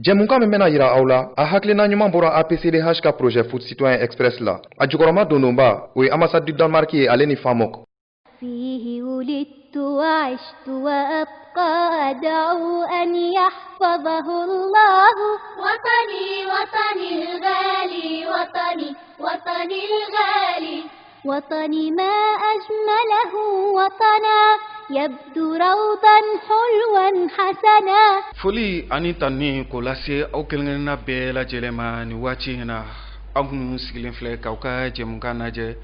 Jɛmukan min bɛna yira aw la, a hakilina ɲuman bɔra APCDH ka projet Foot Citoyen Express la. A jukɔrɔma dondonba, o ye ambassade du Danemark ye ale ni Famok. فيه ولدت وعشت وأبقى أدعو أن يحفظه الله وطني وطني الغالي وطني وطني الغالي وطني ما أجمله وطنا يبدو روضا حلوا حسنا. Foli ani tanni ko lase aw kelenkelenna bɛɛ lajɛlen ma ni waati in na aw minnu sigilen filɛ k'aw ka jɛmukan lajɛ.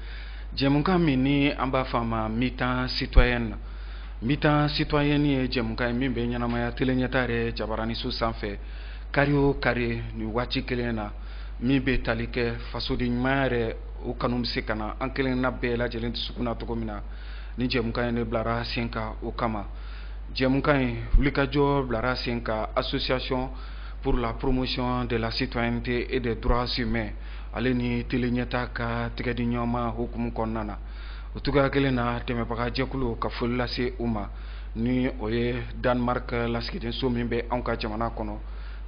Jɛmukan min ni an b'a fɔ a ma mi-temps citoyenne. Mi-temps citoyenne ye jɛmukan ye min bɛ ɲɛnamaya teleɲɛta yɛrɛ jabaraniso sanfɛ kari o kari ni waati kelen na min bɛ tali kɛ fasoden ɲuman yɛrɛ o kanu bɛ se ka na an kelenkelenna bɛɛ lajɛlen dusukun na cogo min na ni jɛmukan ye ne bilara sen kan o kama. Jɛmukan ye wulikajɔ bilara sen kan association pour la promotion de la citoyenneté et des droits humains ale ni teleɲɛta ka tigɛdiɲɔgɔnma hukumu kɔnɔna na. O cogoya kelen na dɛmɛbaga jɛkulu ka foli lase u ma ni o ye Danemark lasigidenso min bɛ anw ka jamana kɔnɔ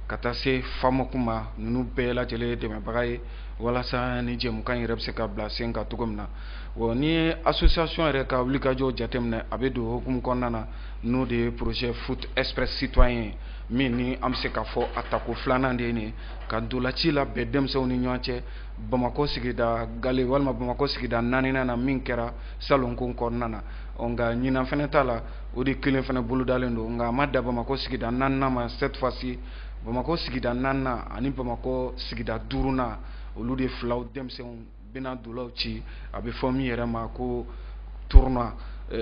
ka taa se Famok ma ninnu bɛɛ lajɛlen dɛmɛbaga ye walasa ni jɛmukan yɛrɛ bɛ se ka bila sen kan cogo min na. Wa ni association yɛrɛ ka wulikajɔ jateminɛ a bɛ don hukumu kɔnɔna na n'o de ye projet Foot Express citoyen min ni an bɛ se ka fɔ a tako filanan de ye nin ka dolaci labɛn denmisɛnw ni ɲɔgɔn cɛ Bamako sigida Gale walima Bamako sigida 4nan na min kɛra salonko kɔnɔna na. Nka ɲinan fɛnɛ t'a la o de kelen fɛnɛ bolodalen don nka a ma da Bamako sigida 4nan ma cette fois-ci Bamako sigida 4nan ani Bamako sigida 5nan olu de filaw denmisɛnw bɛna dolaw ci a bɛ fɔ min yɛrɛ ma ko tournoi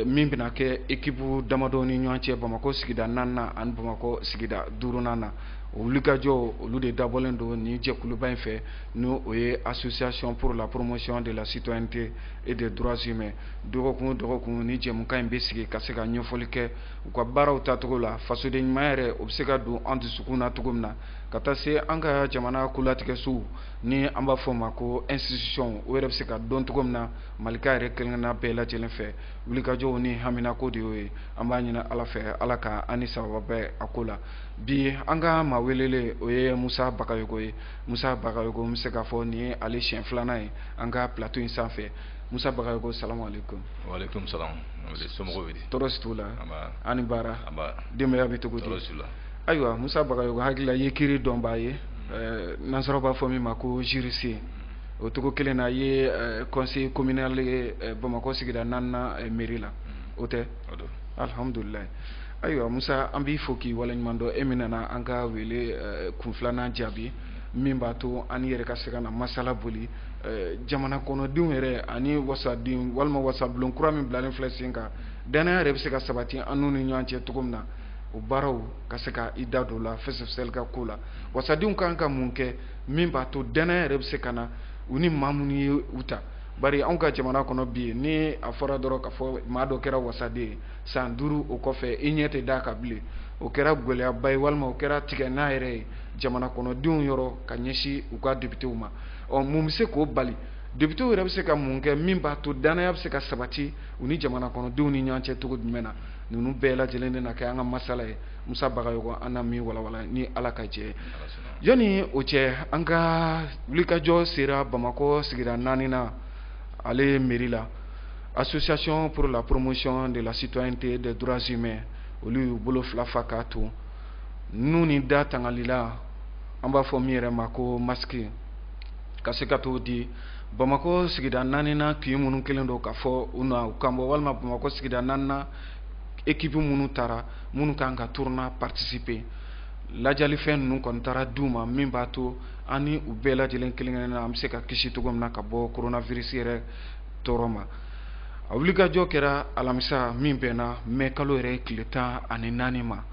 min bɛna kɛ équipe damadɔ ni ɲɔgɔn cɛ Bamako sigida 4nan ani Bamako sigida 5nan na. O wulikajɔ olu de dabɔlen don ni jɛkuluba in fɛ n'o o ye association pour la promotion de la citoyenneté et des droits humains. Dɔgɔkun o dɔgɔkun ni jɛmukan in bɛ sigi ka se ka ɲɛfɔli kɛ u ka baaraw tacogo la fasoden ɲuman yɛrɛ o bɛ se ka don an dusukun na cogo min na ka taa se an ka jamana kolatigɛsow ni an b'a fɔ o ma ko institution o yɛrɛ bɛ se ka dɔn cogo min na Malika yɛrɛ kelenkelenna bɛɛ lajɛlen fɛ wulikajɔw ni haminako de y'o ye. An b'a ɲini Ala fɛ Ala ka an ni sababa bɛɛ a ko la. Bi an ka maa welele o ye Musa Bagayogo ye. Musa Bagayogo n bɛ se k'a fɔ nin ye ale siɲɛ filanan ye an ka plateau in sanfɛ. Musa Bagayogo salamu alaikum. Waalaikum salam. Somɔgɔw bɛ di? Tɔɔrɔ si t'u la? An ni baara? Anba. Denbaya bɛ cogo di? Tɔɔrɔ si la. Ayiwa Musa Bagayogo hakili la i ye kiiri dɔnbaa ye nansaraw b'a fɔ min ma ko juriste o cogo kelen na i ye conseil communal ye Bamako sigida 4nan mairie la o tɛ? Alhamdulilayi. Ayiwa Musa an b'i fo k'i waleɲuman dɔn e min nana an ka wele kun filanan jaabi min b'a to an yɛrɛ ka se ka na masala boli jamana kɔnɔdenw yɛrɛ ani wasaden walima wasabulon kura min bilalen filɛ sen kan danaya yɛrɛ bɛ se ka sabati an n'u ni ɲɔgɔn cɛ cogo min na o baaraw ka se ka i da don la fɛsɛfɛsɛli ka ko la wasadenw kan ka mun kɛ min b'a to danaya yɛrɛ bɛ se ka na u ni maa minnu ye u ta bari anw ka jamana kɔnɔ bi ni a fɔra dɔrɔn k'a fɔ maa dɔ kɛra wasaden ye san 5 o kɔfɛ i ɲɛ tɛ d'a kan bilen o kɛra gɛlɛyaba ye walima o kɛra tigɛ n'a yɛrɛ ye jamana kɔnɔdenw yɔrɔ ka ɲɛsin u ka députéw ma mun bɛ se k'o bali députéw yɛrɛ bɛ se ka mun kɛ min b'a to danaya bɛ se ka sabati u ni jamana kɔnɔdenw ni ɲɔgɔn cɛ cogo jumɛn na ninnu bɛɛ lajɛlen de na kɛ an ka masala ye Musa Bagayogo an na min walawala ni Ala ka jɛ ye yanni o cɛ an ka wulikajɔ sera Bamako sigida 4nan ale mairie la association pour la promotion de la citoyenneté et des droits humains olu y'u bolo fila fa k'a to n'u ni da tangalila an b'a fɔ min yɛrɛ ma ko masque ka se ka t'o di Bamako sigida 4nan k'i minnu kelen don k'a fɔ u na u kan bɔ walima Bamako sigida 4nan équipe minnu taara minnu kan ka tournoi participer lajalifɛn ninnu kɔni taara d'u ma min b'a to an ni u bɛɛ lajɛlen kelen-kelen na an bɛ se ka kisi cogo min na ka bɔ coronavirus yɛrɛ tɔɔrɔ ma a wulikajɔ kɛra alamisa min bɛnna mai kalo yɛrɛ tile 14 ma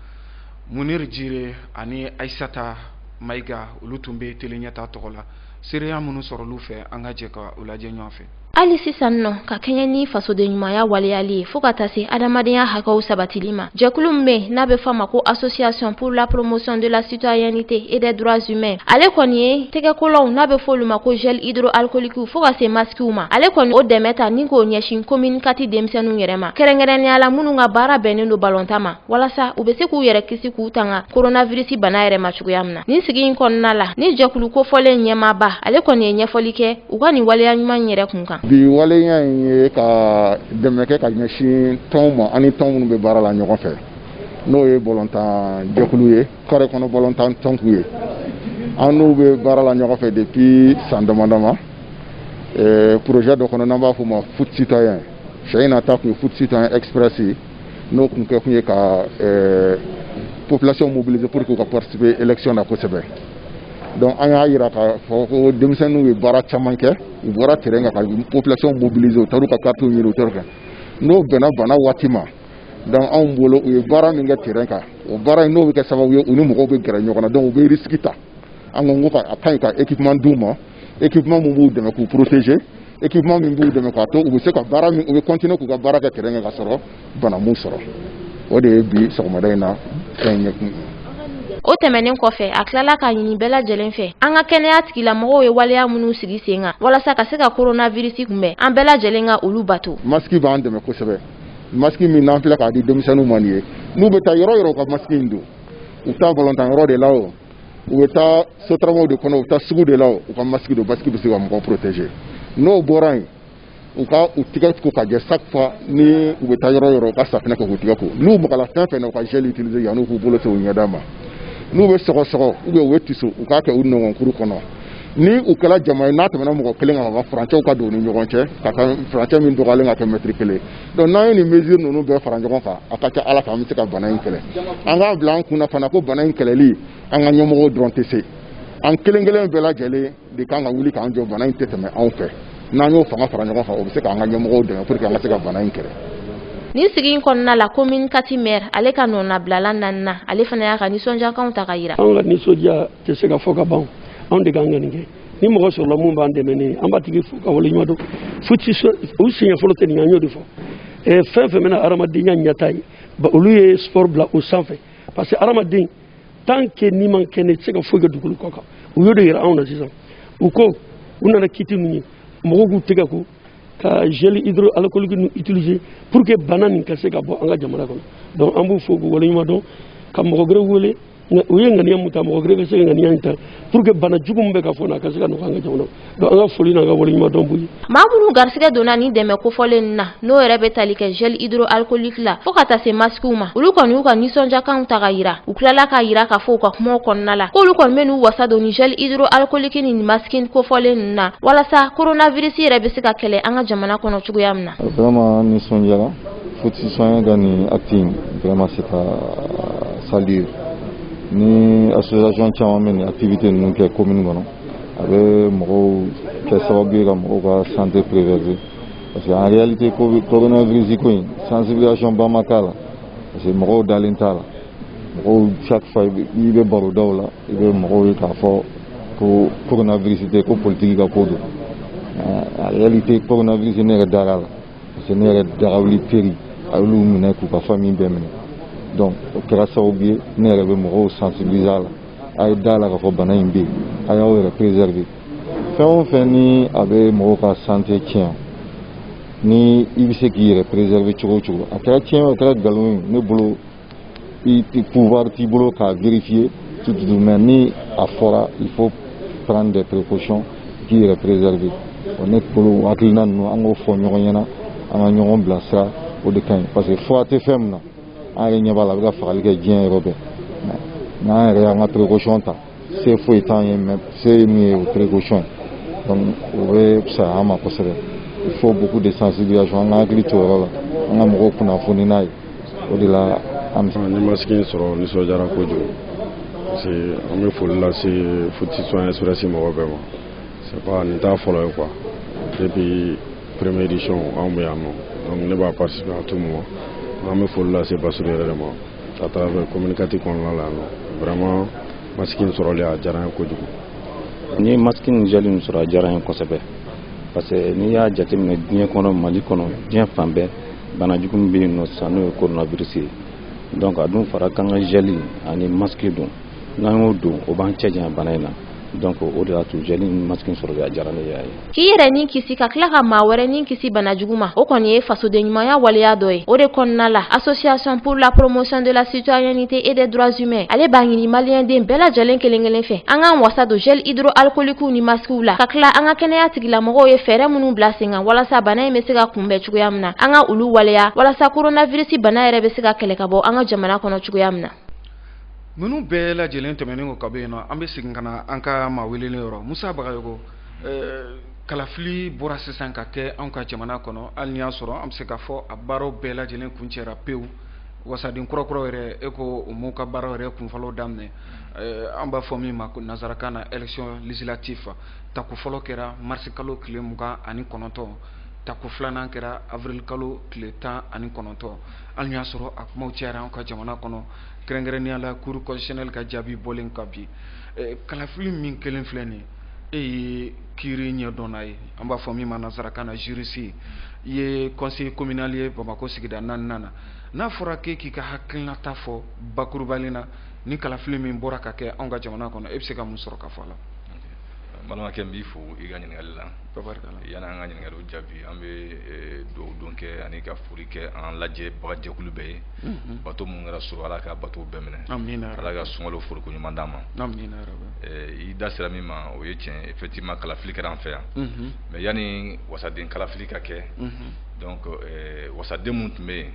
Munir Jire ani Aissata Mayiga olu tun bɛ teleɲɛta tɔgɔ la seereya minnu sɔrɔlu fɛ an ka jɛ ka o lajɛ ɲɔgɔn fɛ. Ali sisan no ka kɛɲɛ ni fasoden ɲumanya waleyali fo ka taa se adamadenya hakɛw sabatili ma. Jɛkulu min bɛ n'a bɛ fɔ a ma ko Association pour la promotion de la citoyenneté et des droits humains. Ale kɔni ye tɛgɛkolaw n'a bɛ fɔ olu ma ko gel hydroalcoolique fo ka se masques ma. Ale kɔni o dɛmɛ ta ni k'o ɲɛsin commune kati denmisɛnninw yɛrɛ ma. Kɛrɛnkɛrɛnnenya la minnu ka baara bɛnnen don balontan ma walasa u bɛ se k'u yɛrɛ kisi k'u tanga coronavirus bana yɛrɛ ma cogoya min na. Nin sigi in kɔnɔna la ni jɛkulu kofɔlen ɲɛmaaba ale kɔni ye ɲɛfɔli kɛ u ka nin waleya ɲuman yɛrɛ kun kan. Bi waleya in ye ka dɛmɛ kɛ ka ɲɛsin tɔnw ma ani tɔn minnu bɛ baara la ɲɔgɔn fɛ n'o ye balontan jɛkulu ye kare kɔnɔ balontan tɔnku ye an n'u bɛ baara la ɲɔgɔn fɛ depuis san dama dama projet dɔ kɔnɔ n'an b'a fɔ ma foot citoyen sɛ in na ta kun ye foot citoyen express n'o kun kɛ kun ye ka population mobiliser pour que u ka participer élection na kosɛbɛ. Donc an y'a yira k'a fɔ ko denmisɛnninw ye baara caman kɛ u bɔra terrain kan ka population mobiliser u taar'u ka carte ɲini u taar'u kɛ n'o bɛnna bana waati ma donc anw bolo u ye baara min kɛ terrain kan o baara in n'o bɛ kɛ sababu ye u ni mɔgɔw bɛ gɛrɛ ɲɔgɔn na donc u bɛ risque ta an ko a ka ɲi ka équipement d'u ma équipement min b'u dɛmɛ k'u protéger équipement min b'u dɛmɛ k'a to u bɛ se ka baara min u bɛ continuer k'u ka baara kɛ terrain kan ka sɔrɔ bana m'u sɔrɔ o de ye bi sɔgɔmada in na fɛn ɲɛkun. O tɛmɛnen kɔfɛ a tilala ka ɲini bɛɛ lajɛlen fɛ an ka kɛnɛya tigilamɔgɔw ye waleya minnu sigi sen kan walasa ka se ka coronavirus kunbɛn an bɛɛ lajɛlen ka olu bato. Masque b'an dɛmɛ kosɛbɛ masque min n'an filɛ k'a di denmisɛnninw ma nin ye n'u bɛ taa yɔrɔ yɔrɔ u ka masque in don u taa balontan yɔrɔ de la o u bɛ taa sotaramaw de kɔnɔ u bɛ taa sugu de la o u ka masque don masque bɛ se ka mɔgɔw protéger n'o bɔra yen u ka u tigɛ ko ka jɛ chaque fois ni u bɛ taa yɔrɔ yɔrɔ u ka safinɛ kɛ k'u tigɛ ko n'u magala fɛn fɛn na u ka gel utiliser yan'u k'u bolo se u ɲɛda ma. N'u bɛ sɔgɔsɔgɔ u bɛ u tiso u k'a kɛ u nɔngɔnkuru kɔnɔ ni u kɛla jama ye n'a tɛmɛna mɔgɔ kelen kan ka furancɛw ka don u ni ɲɔgɔn cɛ ka taa furancɛ min dɔgɔyalen ka kɛ mètre kelen donc n'an ye nin mesure ninnu bɛɛ fara ɲɔgɔn kan a ka ca Ala fɛ an bɛ se ka bana in kɛlɛ an k'a bila an kunna fana ko bana in kɛlɛli an ka ɲɛmɔgɔw dɔrɔn tɛ se an kelen kelen bɛɛ lajɛlen de kan ka wuli k'an jɔ bana in tɛ tɛmɛ anw fɛ n'an y'o fanga fara ɲɔgɔn kan o bɛ se k'an ka ɲɛmɔgɔw dɛmɛ pour que an ka se ka bana in kɛlɛ. Ni sigi in kɔnɔna la commune kati maire ale ka nɔnabila nanina ale fana y'a ka nisɔndiyakanw ta ka yira. An ka nisɔndiya tɛ se ka fɔ ka ban anw de kan ka nin kɛ ni mɔgɔ sɔrɔla mun b'an dɛmɛ ni an b'a tigi fo ka wale ɲuman dɔn u siɲɛ fɔlɔ tɛ nin an y'o de fɔ fɛn fɛn bɛna adamadenya ɲɛta ye olu ye sport bila o sanfɛ parce que adamaden tant que n'i man kɛnɛ tɛ se ka foyi kɛ dugukolo kɔ kan u y'o de yira anw na sisan u ko u nana kiti ninnu ye mɔgɔw k'u tɛgɛ ko ka gel hydroalcoolique nu utiliser pour que bana nin ka se ka bɔ an ka jamana kɔnɔ donc an b'u fo k'u wale ɲuman dɔn ka mɔgɔ wɛrɛ wele u ye ŋaniya mun ta mɔgɔ wɛrɛ ka se ka ŋaniya in ta pour que bana jugu min bɛ ka fɔ na a ka se ka nɔgɔya an ka jamana donc an ka foli n'an ka wale ɲuman dɔn b'u ye. Maa minnu garisɛgɛ donna ni dɛmɛ kofɔlen na n'o yɛrɛ bɛ tali kɛ gel hydroalcoolique la fo ka taa se masques ma olu kɔni y'u ka nisɔndiyakanw ta ka yira u tilala k'a yira k'a fɔ u ka kumaw kɔnɔna la k'olu kɔni bɛ n'u wasa don ni gel hydroalcoolique ni masques kofɔlen ninnu na walasa coronavirus yɛrɛ bɛ se ka kɛlɛ an ka jamana kɔnɔ cogoya min na. Vraiment nisɔndiyara foot citoyen ka nin acte in vraiment c'est à saluer ni association caman bɛ nin activité ninnu kɛ commune kɔnɔ a bɛ mɔgɔw kɛ sababu ye ka mɔgɔw ka santé préserver parce que en réalité coronavirus ko in sensibilisation ba ma k'a la parce que mɔgɔw dalen t'a la mɔgɔw chaque fois i bɛ barodaw la i bɛ mɔgɔw ye k'a fɔ ko coronavirus tɛ ko politique ka ko don en réalité coronavirus ne yɛrɛ dar'a la parce que ne yɛrɛ dagawuli teri a y'olu minɛ k'u ka famille bɛɛ minɛ donc o kɛra sababu ye ne yɛrɛ bɛ mɔgɔw sensibiliser a la a ye da la k'a fɔ bana in bɛ yen a y'aw yɛrɛ préserver fɛn o fɛn ni a bɛ mɔgɔw ka santé tiɲɛ ni i bɛ se k'i yɛrɛ préserver cogo o cogo a kɛra tiɲɛ o a kɛra nkalon ye ne bolo pouvoir t'i bolo k'a vérifier tout mais ni a fɔra il faut prendre des précautions k'i yɛrɛ préserver ne bolo hakilina ninnu an k'o fɔ ɲɔgɔn ɲɛna an ka ɲɔgɔn bilasira o de ka ɲi parce que fura tɛ fɛn min na an yɛrɛ ɲɛ b'a la a bɛ ka fagali kɛ diɲɛ yɔrɔ bɛɛ n'an yɛrɛ y'an ka précaution ta se foyi t'an ye mais se ye min ye o précaution donc o bɛ fisaya an ma kosɛbɛ il faut beaucoup de sensibilisation an ka hakili to o yɔrɔ la an ka mɔgɔw kunnafoni n'a ye o de la an bɛ. Ni masque in sɔrɔ nisɔndiyara kojugu parce que an bɛ foli lase foot citoyen express mɔgɔ bɛɛ ma c'est pas nin t'a fɔlɔ ye quoi depuis première édition anw bɛ yan nɔ donc ne b'a participer à tout moment an bɛ foli lase Bassirou yɛrɛ de ma à travers communicatif kɔnɔna la yan nɔ vraiment masque in sɔrɔli a diyara n ye kojugu. Ni masque in gel in sɔrɔ a diyara n ye kosɛbɛ parce que n'i y'a jateminɛ diɲɛ kɔnɔ Mali kɔnɔ diɲɛ fan bɛɛ bana jugu min bɛ yen nɔ sisan n'o ye coronavirus ye donc a dun fara kan ka gel ani masque don n'an y'o don o b'an cɛ janya bana in na donc o de y'a to gel ni masque sɔrɔli a diyara ne y'a ye. K'i yɛrɛ ni kisi ka tila ka maa wɛrɛ ni kisi bana jugu ma o kɔni ye fasoden ɲumanya waleya dɔ ye o de kɔnɔna la association pour la promotion de la citoyenneté et des droits humains ale b'a ɲini maliyɛnden bɛɛ lajɛlen kelen kelen fɛ an k'an wasa don gel hydroalcoolique ni masquew la ka tila an ka kɛnɛya tigilamɔgɔw ye fɛɛrɛ minnu bila sen kan walasa bana in bɛ se ka kunbɛn cogoya min na an ka olu waleya walasa coronavirus bana yɛrɛ bɛ se ka kɛlɛ ka bɔ an ka jamana kɔnɔ cogoya min na. Minnu bɛɛ lajɛlen tɛmɛnen ko ka bɔ yen nɔ an bɛ segin ka na an ka maa welelen yɔrɔ Musa Bagayogo kalafili bɔra sisan ka kɛ anw ka jamana kɔnɔ hali ni y'a sɔrɔ an bɛ se ka fɔ a baaraw bɛɛ lajɛlen kuncɛra pewu wasaden kɔrɔkɔrɔ yɛrɛ e ko u m'u ka baaraw yɛrɛ kunfɔlɔw daminɛ an b'a fɔ min ma ko nanzarakan na élection législative tako fɔlɔ kɛra mars kalo tile 29 tako filanan kɛra avril kalo tile 19 hali ni y'a sɔrɔ a kumaw cayara anw ka jamana kɔnɔ kɛrɛnkɛrɛnnenya la cour constitutionnelle ka jaabi bɔlen ka bi kalafili min kelen filɛ nin e ye kiiri ɲɛdɔnna ye an b'a fɔ min ma nanzarakan na juriste i ye conseil communal ye Bamakɔ sigida 4nan na n'a fɔra k'i ka hakilinata fɔ bakurubali na ni kalafili min bɔra ka kɛ anw ka jamana kɔnɔ e bɛ se ka mun sɔrɔ ka fɔ a la. Balimakɛ n b'i fo i ka ɲininkali la yanni an ka ɲininkaliw jaabi an bɛ dugawu don kɛ ani ka foli kɛ an lajɛbaga jɛkulu bɛɛ ye bato mun kɛra sɔrɔ Ala ka bato bɛɛ minɛ Ala ka sunkalo foroko ɲuman d'an ma i da sera min ma o ye tiɲɛ effectivement kalafili kɛra an fɛ yan mais yanni wasaden kalafili ka kɛ donc wasaden mun tun bɛ yen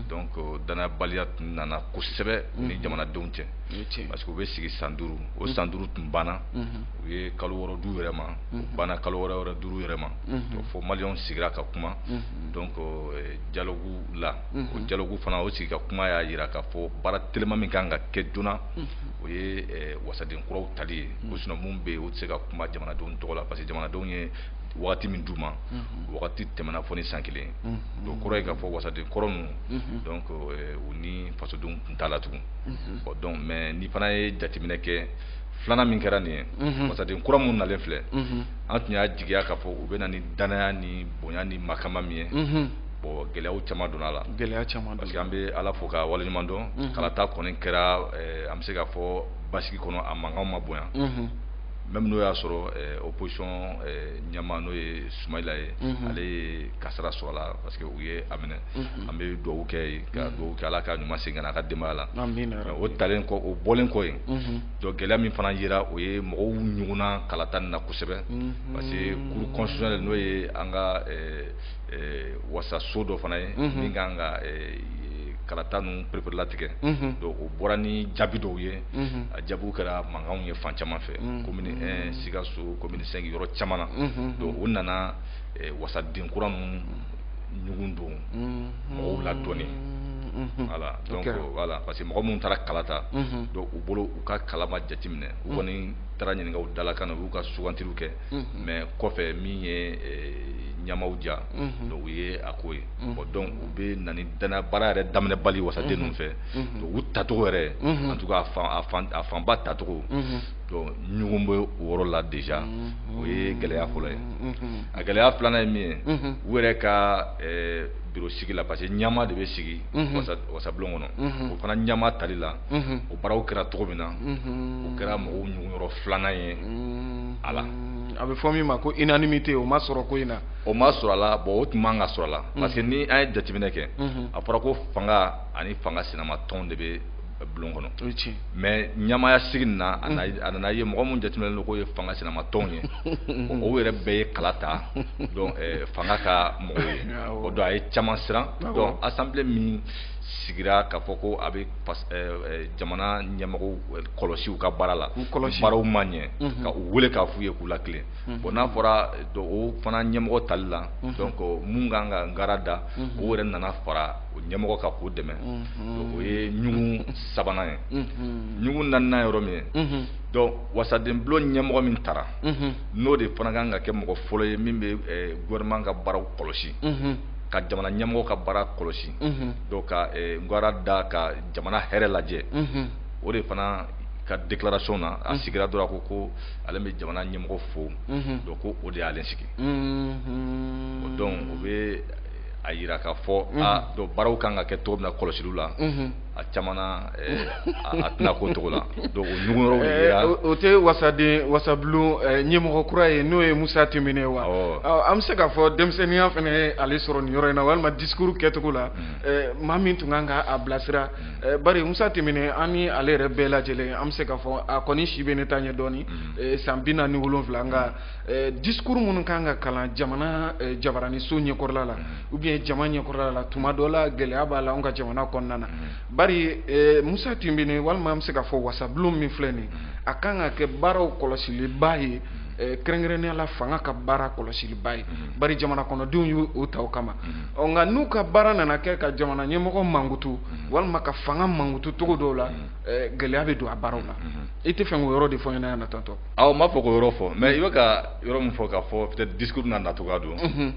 donc danabaliya tun nana kosɛbɛ ni jamanadenw cɛ parce que u bɛ sigi san 5 o san 5 tun banna u ye kalo 6 du yɛrɛ ma banna kalo wɛrɛ 5 yɛrɛ ma donc fo maliyɛnw sigira ka kuma donc dialogue la o dialogue fana o sigi ka kuma y'a jira k'a fɔ baara telima min kan ka kɛ joona o ye wasaden kuraw tali ye ko sinon mun bɛ yen o tɛ se ka kuma jamanadenw tɔgɔ la parce que jamanadenw ye wagati min d'u ma wagati tɛmɛna fɔ ni san 1 donc kɔrɔ ye k'a fɔ wasaden kɔrɔ ninnu donc u ni fasodenw tun t'a la tugun bon donc mais ni fana ye jateminɛ kɛ filanan min kɛra nin ye wasaden kura mun nalen filɛ an tun y'a jigiya k'a fɔ u bɛ na ni danaya ni bonya ni makama min ye bon gɛlɛyaw caman donna la parce que an bɛ Ala fo ka waleɲuman dɔn kalata kɔni kɛra an bɛ se k'a fɔ basigi kɔnɔ a mankanw ma bonya même n'o y'a sɔrɔ opposition ɲɛmaa n'o ye Sumayila ye ale ye kasara sɔrɔ a la parce que u ye a minɛ an bɛ dugawu kɛ ye ka dugawu kɛ Ala ka ɲuman segin ka na a ka denbaya la o talen kɔ o bɔlen kɔ yen donc gɛlɛya min fana yera o ye mɔgɔw ɲugunna kalata nin na kosɛbɛ parce que cour constitutionnelle n'o ye an ka wasaso dɔ fana ye min kan ka kalata ninnu perepere latigɛ donc o bɔra ni jaabi dɔw ye a jaabiw kɛra mankanw ye fan caman fɛ commune 1 Sikaso commune 5 yɔrɔ caman na donc o nana wasaden kura ninnu ɲugun don mɔgɔw la dɔɔnin voilà donc voilà parce que mɔgɔ minnu taara kalata donc u bolo u ka kalama jateminɛ u kɔni taara ɲininka u dalakan na u y'u ka sugantiliw kɛ mais kɔfɛ min ye ɲamaw ja donc u ye a ko ye bon donc u bɛ na ni danaya baara yɛrɛ daminɛ bali wasaden ninnu fɛ donc u tacogo yɛrɛ en tout cas a fanba tacogo donc ɲugun bɛ o yɔrɔ la déjà o ye gɛlɛya fɔlɔ ye a gɛlɛya filanan ye min ye u yɛrɛ ka bureau sigi la parce que ɲama de bɛ sigi wasabulon kɔnɔ o fana ɲama tali la o baaraw kɛra cogo min na o kɛra mɔgɔw ɲugun yɔrɔ filanan ye a la a bɛ fɔ min ma ko unanimité o ma sɔrɔ ko in na o ma sɔrɔ a la bon o tun man ka sɔrɔ a la parce que ni an ye jateminɛ kɛ a fɔra ko fanga ani fanga sinama tɔn de bɛ bulon kɔnɔ mais ɲamaya sigi nin na a nana ye mɔgɔ min jateminɛlen don k'o ye fanga sinama tɔnw ye o yɛrɛ bɛɛ ye kala ta donc fanga ka mɔgɔw ye o don a ye caman siran donc assemblée min sigira k'a fɔ ko a bɛ jamana ɲɛmɔgɔw kɔlɔsi u ka baara la baaraw ma ɲɛ ka u wele k'a f'u ye k'u latilen bon n'a fɔra o fana ɲɛmɔgɔ tali la donc mun kan ka ngara da o yɛrɛ nana fara o ɲɛmɔgɔ ka k'o dɛmɛ donc o ye ɲugun sabanan ye ɲugun naaninan yɔrɔ min ye donc wasaden bulon ɲɛmɔgɔ min taara n'o de fana kan ka kɛ mɔgɔ fɔlɔ ye min bɛ gouvernement ka baaraw kɔlɔsi ka jamana ɲɛmɔgɔ ka baara kɔlɔsi donc ka ngara da ka jamana hɛrɛ lajɛ o de fana ka déclaration na a sigira dora ko ale bɛ jamana ɲɛmɔgɔ fo donc ko o de y'ale sigi donc o bɛ a yira k'a fɔ donc baaraw kan ka kɛ cogo min na kɔlɔsiliw la a caman na a tɛna ko cogo la donc o ɲugun yɔrɔw de yira o tɛ wasabulon ɲɛmɔgɔ kura ye n'o ye Musa Tɛmɛnɛ wa an bɛ se k'a fɔ denmisɛnninya fana ye ale sɔrɔ nin yɔrɔ in na walima discours kɛcogo la maa min tun kan ka a bilasira bari Musa Tɛmɛnɛ an ni ale yɛrɛ bɛɛ lajɛlen an bɛ se k'a fɔ a kɔni si bɛ ne ta ɲɛ dɔɔni san 47 nka discours minnu kan ka kalan jamana jabarani so ɲɛkɔrɔla la ou bien jama ɲɛkɔrɔla la tuma dɔ la gɛlɛya b'a la an ka jamana kɔnɔna na bari Musa Tɛmɛnɛ walima an bɛ se k'a fɔ wasabulon min filɛ nin a kan ka kɛ baaraw kɔlɔsiliba ye kɛrɛnkɛrɛnnenya la fanga ka baara kɔlɔsiliba ye bari jamana kɔnɔdenw y'o ta o kama nka n'u ka baara nana kɛ ka jamana ɲɛmɔgɔ mankutu walima ka fanga mankutu cogo dɔw la gɛlɛya bɛ don a baaraw la i tɛ fɛn k'o yɔrɔ de fɔ ɲɛna yan na tantɔ awɔ n b'a fɔ k'o yɔrɔ fɔ mais i bɛ ka yɔrɔ min fɔ k'a fɔ peut-être discours na nacogoya don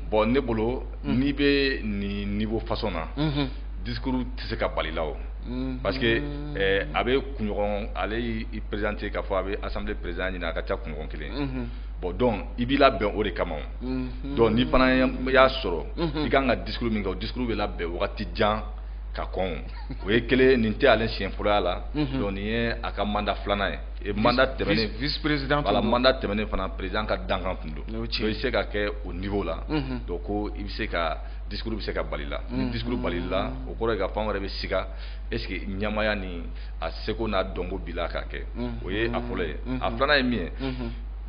bon ne bolo n'i bɛ nin niveau façon na discours tɛ se ka bali la o parce que a bɛ kunɲɔgɔn ale y'i présenté k'a fɔ a bɛ assemblée président ɲini a ka ca kunɲɔgɔn kelen bon donc i b'i labɛn o de kama donc ni fana y'a sɔrɔ i kan ka discours min kɛ o discours bɛ labɛn wagati jan ka kɔn o ye kelen nin tɛ ale siɲɛ fɔlɔ la donc nin ye a ka mandat filanan ye mandat tɛmɛnen vice président voilà mandat tɛmɛnen fana président ka dankan tun don donc i bɛ se ka kɛ o niveau la donc ko i bɛ se ka discours bɛ se ka bali la ni discours bali la o kɔrɔ ye ka fɔ an yɛrɛ bɛ siga est ce que ɲamaya ni a seko n'a dɔnko b'i la k'a kɛ o ye a fɔlɔ ye a filanan ye min ye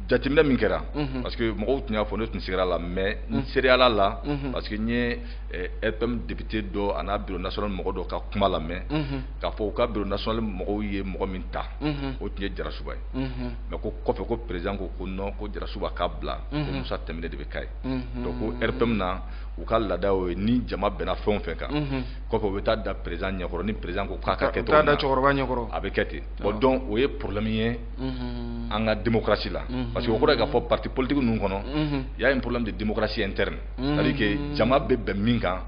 jateminɛ min kɛra parce que mɔgɔw tun y'a fɔ ne tun sigira la mais n seriyala la parce que n ye RPM député dɔ a n'a bureau national mɔgɔ dɔ ka kuma lamɛn k'a fɔ u ka bureau national mɔgɔw ye mɔgɔ min ta o tun ye Jarasuba ye mais ko kɔfɛ ko président ko non ko Jarasuba k'a bila ko Musa Tɛmɛnɛ de bɛ k'a ye donc ko RPM na u ka laada y'o ye ni jama bɛnna fɛn o fɛn kan kɔfɛ u bɛ taa da président ɲɛkɔrɔ ni président ko k'a ka kɛ cogo min na cɛkɔrɔba ɲɛkɔrɔ a bɛ kɛ ten bon donc o ye problème ye an ka démocratie la parce que o kɔrɔ ye k'a fɔ parti politique ninnu kɔnɔ il y a un problème de démocratie interne c'est à dire que jama bɛ bɛn min kan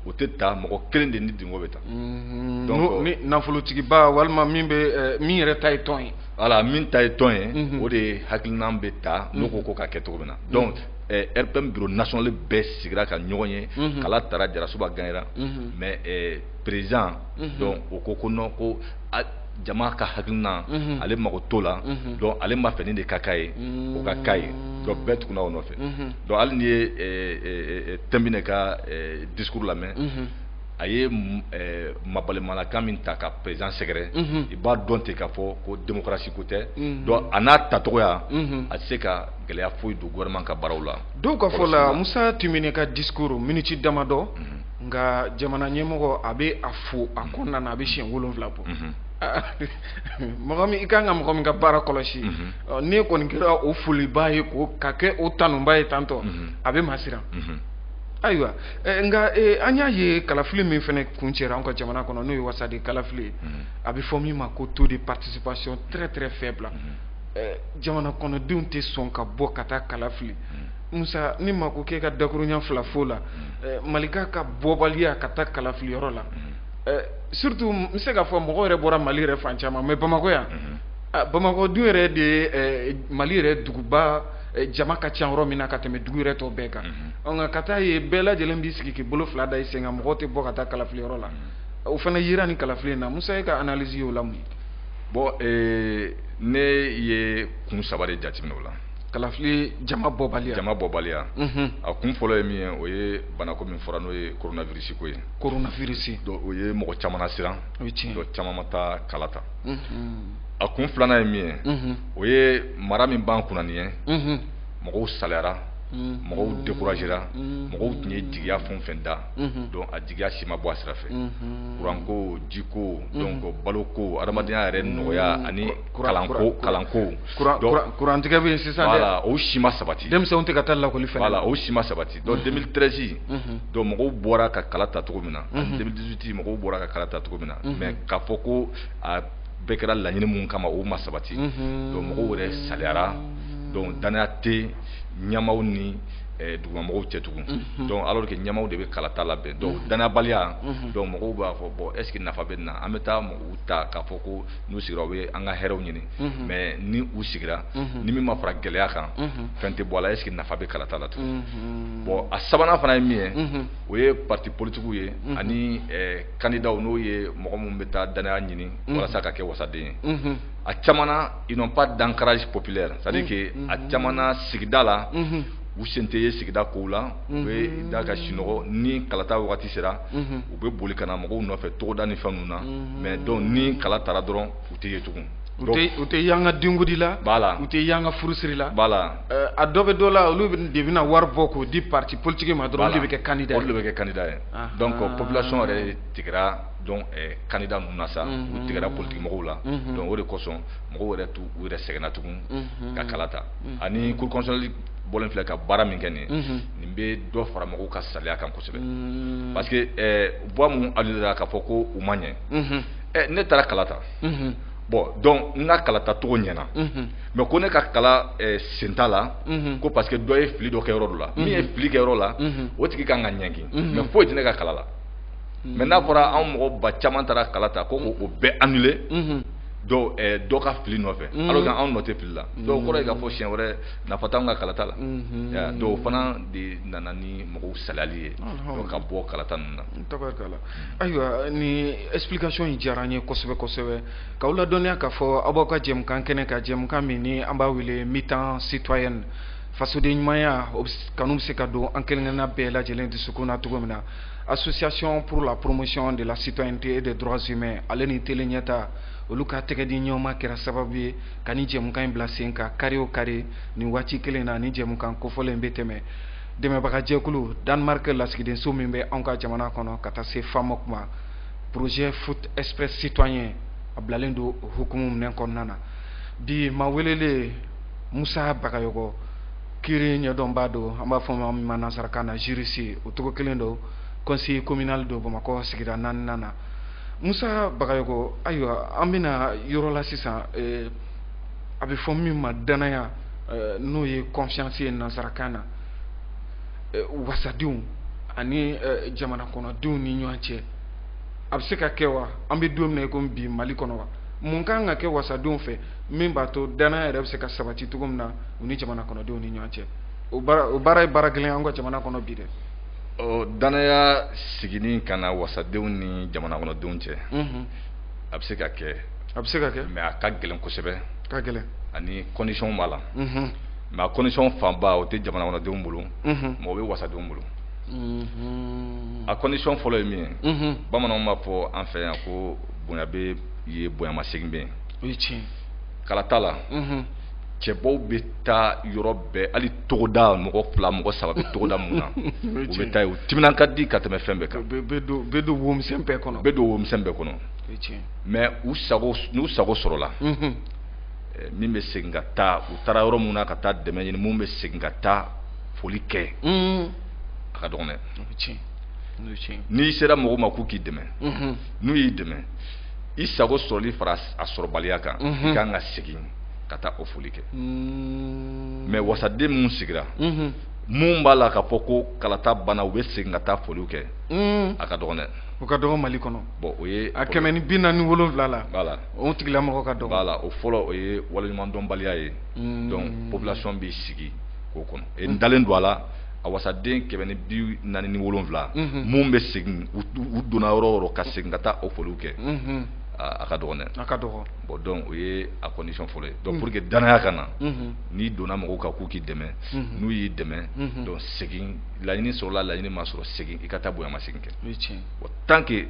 o tɛ ta mɔgɔ kelen de ni dingo bɛ ta donc ni nafolotigiba walima min yɛrɛ ta ye tɔn ye voilà min ta ye tɔn ye o de hakilinan bɛ ta n'o ko ka kɛ cogo min na donc RPM bureau national bɛɛ sigira ka ɲɔgɔn ye kala tara Jarasuba gagnera mais président donc o ko non ko jama ka hakilina ale mago t'o la donc ale ma fɛ nin de ka k'a ye o ka k'a ye donc bɛɛ tuguna o nɔfɛ donc hali ni ye Tɛmɛnɛ ka discours lamɛn a ye mabalimalakan min ta ka président sɛgɛrɛ i b'a dɔn ten k'a fɔ ko démocratie ko tɛ donc a n'a tacogoya a tɛ se ka gɛlɛya foyi don gouvernement ka baaraw la dɔw ka fɔ la Musa Tɛmɛnɛ ka discours miniti damadɔ nka jamana ɲɛmɔgɔ a bɛ a fo a kɔnɔna na a bɛ siɲɛ 7 bɔ mɔgɔ min i kan ka mɔgɔ min ka baara kɔlɔsi ne kɔni kɛra o foliba ye ko ka kɛ o tanuba ye tantɔ a bɛ maa siran ayiwa nka an y'a ye kalafili min fana kun cɛra an ka jamana kɔnɔ n'o ye wasadi kalafili ye a bɛ fɔ min ma ko taux de participation très très faible jamana kɔnɔdenw tɛ sɔn ka bɔ ka taa kalafili Musa ni ma ko k'e ka dakuruɲa fila fo la Malika ka bɔbaliya ka taa kalafili yɔrɔ la surtout n bɛ se k'a fɔ mɔgɔw yɛrɛ bɔra Mali yɛrɛ fan caman mais Bamakɔ yan Bamakɔ dun yɛrɛ de ye Mali yɛrɛ duguba jama ka ca yɔrɔ min na ka tɛmɛ dugu yɛrɛ tɔ bɛɛ kan nka ka taa ye bɛɛ lajɛlen b'i sigi k'i bolo fila da i sen kan mɔgɔw tɛ bɔ ka taa kalafili yɔrɔ la o fana yera ni kalafili in na Musa e ka analyse y'o la mun ye bon ne ye kun 3 de jateminɛ o la kalafili jama bɔbaliya a kun fɔlɔ ye min ye o ye banako min fɔra n'o ye coronavirus ko ye donc o ye mɔgɔ caman lasiran donc caman ma taa kala ta a kun filanan ye min ye o ye mara min b'an kunna nin ye mɔgɔw saliyara mɔgɔw découragera mɔgɔw tun ye jigiya fɛn o fɛn da donc a jigiya si ma bɔ a sira fɛ kuranko jiko donc baloko adamadenya yɛrɛ nɔgɔya ani kalanko kurantigɛ bɛ yen sisan voilà o si ma sabati denmisɛnw tɛ ka taa lakɔli fɛnɛ voilà o si ma sabati donc 2013 donc mɔgɔw bɔra ka kala ta cogo min na ani 2018 mɔgɔw bɔra ka kala ta cogo min na mais k'a fɔ ko a bɛɛ kɛra laɲini mun kama o ma sabati donc mɔgɔw yɛrɛ saliyara donc danaya tɛ ɲamaw ni dugumamɔgɔw cɛ tugun donc alors que ɲɛmaw de bɛ kalata labɛn donc danabaliya donc mɔgɔw b'a fɔ bon est ce que nafa bɛ nin na an bɛ taa mɔgɔw ta k'a fɔ ko n'u sigira u bɛ an ka hɛrɛw ɲini mais ni u sigira ni min ma fara gɛlɛya kan fɛn tɛ bɔ a la est ce que nafa bɛ kalata la tugun bon a sabanan fana ye min ye o ye parti politiques ye ani candidat n'o ye mɔgɔ minnu bɛ taa danaya ɲini walasa ka kɛ wasaden ye a caman na ils n'ont pas d'ancrage populaire c'est à dire que a caman na sigida la u sen tɛ ye sigida kow la u bɛ da ka sinɔgɔ ni kalata wagati sera u bɛ boli ka na mɔgɔw nɔfɛ togoda ni fɛn ninnu na mais donc ni kala taara dɔrɔn u tɛ ye tugun u tɛ yanga dingudi la u tɛ yanga furusiri la a dɔ bɛ dɔ la olu de bɛna wari bɔ k'o di parti politique ma dɔrɔn olu de bɛ kɛ candidat ye olu de bɛ kɛ candidat ye donc population yɛrɛ tigɛra donc candidat ninnu na sa u tigɛra politique mɔgɔw la donc o de kosɔn mɔgɔw yɛrɛ t'u yɛrɛ sɛgɛnna tugun ka kala ta ani cour constitutionnelle bɔlen filɛ ka baara min kɛ nin nin bɛ dɔ fara mɔgɔw ka saliya kan kosɛbɛ parce que voix mun allude k'a fɔ ko u ma ɲɛ ne taara kala ta bon donc n ka kalata cogo ɲɛna mais ko ne ka kala sen t'a la ko parce que dɔ ye fili dɔ kɛ yɔrɔ dɔ la min ye fili kɛ yɔrɔ la o tigi kan ka ɲɛnki mais foyi tɛ ne ka kala la mais n'a fɔra anw mɔgɔ ba caman taara kala ta ko o bɛɛ annulé dɔ ka fili nɔfɛ alors que anw nɔ tɛ fili la donc o kɔrɔ ye k'a fɔ siɲɛ wɛrɛ nafa t'anw ka kalata la donc o fana de nana ni mɔgɔw saliyali ye donc ka bɔ kalata ninnu na. tabarikala ayiwa ni explication in diyara n ye kosɛbɛ kosɛbɛ k'aw ladɔnniya k'a fɔ aw b'aw ka jɛmukan kɛnɛ ka jɛmukan min ni an b'a wele mi-temps citoyenne fasoden ɲumanya kanu bɛ se ka don an kelen-kelenna bɛɛ lajɛlen dusukun na cogo min na association pour la promotion de la citoyenneté et des droits humains ale ni tele ɲɛta olu ka tɛgɛ di ɲɔgɔnma kɛra sababu ye ka ni jɛmukan in bila sen ka kari o kari ni waati kelen na ni jɛmukan kofɔlen bɛ tɛmɛ dɛmɛbaga jɛkulu Danemark lasigidenso min bɛ anw ka jamana kɔnɔ ka taa se FAMOK ma projet foot express citoyen a bilalen don hukumu minɛn kɔnɔna na bi ma welele Musa Bagayoko kiri ɲɛdɔnbaa don an b'a fɔ min ma nansarakan na juriste o cogo kelen don conseiller communal don Bamakɔ sigida 4nan na Musa Bagayoko ayiwa an bɛna yɔrɔ la sisan a bɛ fɔ min ma danaya n'o ye confiance ye nansarakan na wasadenw ani jamana kɔnɔdenw ni ɲɔgɔn cɛ a bɛ se ka kɛ wa an bɛ don min na komi bi Mali kɔnɔ wa mun kan ka kɛ wasadenw fɛ min b'a to danaya yɛrɛ bɛ se ka sabati cogo min na u ni jamana kɔnɔdenw ni ɲɔgɔn cɛ o baara ye baara gɛlɛn an ka jamana kɔnɔ bi dɛ. danaya sigini ka na wasadenw ni jamana kɔnɔdenw cɛ a bɛ se ka kɛ mais a ka gɛlɛn kosɛbɛ ani condition b'a la mais a condition fanba o tɛ jamana kɔnɔdenw bolo mais o bɛ wasadenw bolo a condition fɔlɔ ye min ye bamananw b'a fɔ an fɛ yan ko bonya bɛ ye bonyamasegin bɛ yen o ye tiɲɛ kala t'a la cɛbaw bɛ taa yɔrɔ bɛɛ hali togoda mɔgɔ 2 mɔgɔ 3 bɛ togoda mun na u bɛ taa yen u timinan ka di ka tɛmɛ fɛn bɛɛ kan bɛ don womisɛn bɛɛ kɔnɔ mais n'u sago sɔrɔla min bɛ segin ka taa u taara yɔrɔ mun na ka taa dɛmɛ ɲini mun bɛ segin ka taa foli kɛ a ka dɔgɔn dɛ n'i sera mɔgɔw ma k'u k'i dɛmɛ n'u y'i dɛmɛ i sago sɔrɔli fara a sɔrɔbaliya kan i kan ka segin ka taa o foli kɛ mais wasaden minnu sigira mun b'a la k'a fɔ ko kalata banna u bɛ segin ka taa foliw kɛ a ka dɔgɔn dɛ o ka dɔgɔ Mali kɔnɔ bon o ye a 147 la voilà o tigilamɔgɔ ka dɔgɔ voilà o fɔlɔ o ye waleɲumandɔnbaliya ye donc population b'i sigi k'o kɔnɔ n dalen don a la a wasaden 147 mun bɛ segin u donna yɔrɔ o yɔrɔ ka segin ka taa o foliw kɛ a ka dɔgɔn dɛ a ka dɔgɔ bon donc o ye a condition fɔlɔ ye donc pour que danaya ka na n'i donna mɔgɔw kan k'u k'i dɛmɛ n'u y'i dɛmɛ donc segin laɲini sɔrɔla laɲini ma sɔrɔ segin i ka taa bonyamasegin kɛ bon tant que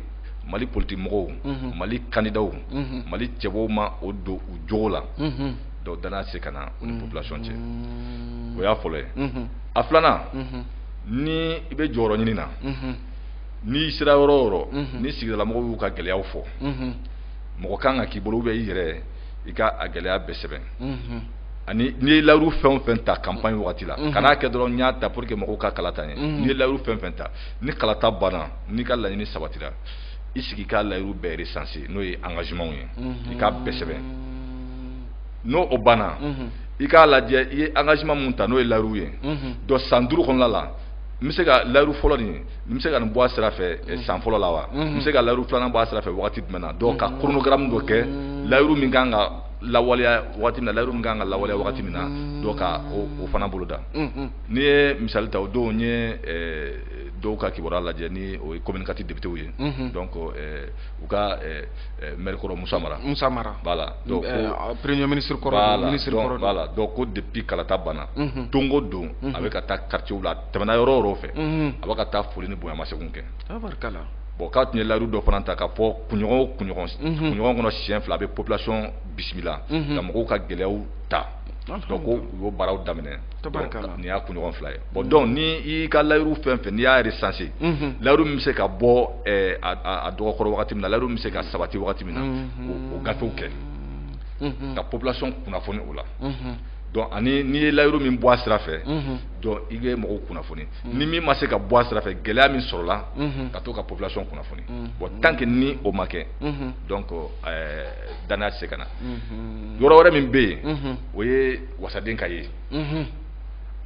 Mali politique mɔgɔw Mali candidat Mali cɛbaw ma o don u jogo la donc danaya se ka na o ni population cɛ o y'a fɔlɔ ye a filanan ni i bɛ jɔyɔrɔ ɲini na n'i sera yɔrɔ o yɔrɔ ni sigidalamɔgɔw y'u ka gɛlɛyaw fɔ mɔgɔ kan ka k'i bolo ou bien i yɛrɛ i ka a gɛlɛya bɛɛ sɛbɛn ani n'i ye layiru fɛn o fɛn ta campagne wagati la kan'a kɛ dɔrɔn n y'a ta pour que mɔgɔw ka kalata ɲɛ n'i ye layiru fɛn o fɛn ta ni kalata banna n'i ka laɲini sabatira i sigi k'a layiru bɛɛ recenser n'o ye engagement ye i k'a bɛɛ sɛbɛn n'o o banna i k'a lajɛ i ye engagement mun ta n'o ye layiru ye donc san 5 kɔnɔna la n bɛ se ka layiru fɔlɔ nin n bɛ se ka nin bɔ a sira fɛ san fɔlɔ la wa n bɛ se ka layiru filanan bɔ a sira fɛ wagati jumɛn na donc ka chronogramme dɔ kɛ layiru min kan ka lawaleya wagati min na layiru min kan ka lawaleya wagati min na donc ka o fana boloda n'i ye misali ta o don n ye dɔw ka kibaruya lajɛ ni o ye communicatif député ye donc u ka maire kɔrɔ Musa Mara voilà donc premier ministre kɔrɔ ministre kɔrɔ voilà donc ko depuis kalata banna don o don a bɛ ka taa quartier la tɛmɛna yɔrɔ o yɔrɔ fɛ a bɛ ka taa foli ni bonyamasegin kɛ bon k'a tun ye layiru dɔ fana ta k'a fɔ kunɲɔgɔn o kunɲɔgɔn kɔnɔ siɲɛ 2 a bɛ population bisimila ka mɔgɔw ka gɛlɛyaw ta donc u y'o baaraw daminɛ nin y'a kunɲɔgɔn 2 ye bon donc ni i ka layiru fɛn fɛn n'i y'a recenser layiru min bɛ se ka bɔ a dɔgɔkɔrɔ wagati min na layiru min bɛ se ka sabati wagati min na o gafew kɛ ka population kunnafoni o la donc ani n'i ye layiru min bɔ a sira fɛ donc i bɛ mɔgɔw kunnafoni ni min ma se ka bɔ a sira fɛ gɛlɛya min sɔrɔla ka to ka population kunnafoni bon tant que ni o ma kɛ donc danaya tɛ se ka na yɔrɔ wɛrɛ min bɛ yen o ye wasaden ka ye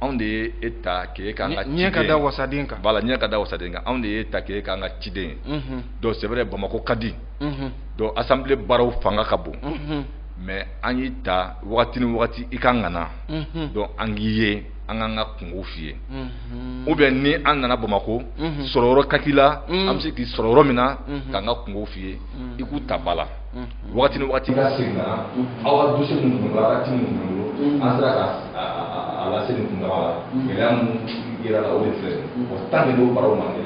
anw de ye e ta k'e k'an ka ciden ɲɛ ka da wasaden kan voilà ɲɛ ka da wasaden kan anw de ye ta k'e k'an ka ciden ye donc c'est vrai Bamako ka di donc assemblée baaraw fanga ka bon mais an y'i ta wagati ni wagati i kan ka na donc an k'i ye an k'an ka kungo f'i ye ou bien ni an nana Bamako sɔrɔ yɔrɔ ka k'i la an bɛ se k'i sɔrɔ yɔrɔ min na k'an ka kungo f'i ye i k'u ta ba la wagati ni wagati ka segin ka na aw ka dossier minnu tun bolo aw ka ci minnu tun bolo an sera ka lase nin kun dama la gɛlɛya minnu yera la o de filɛ bon tant que n'o baaraw ma kɛ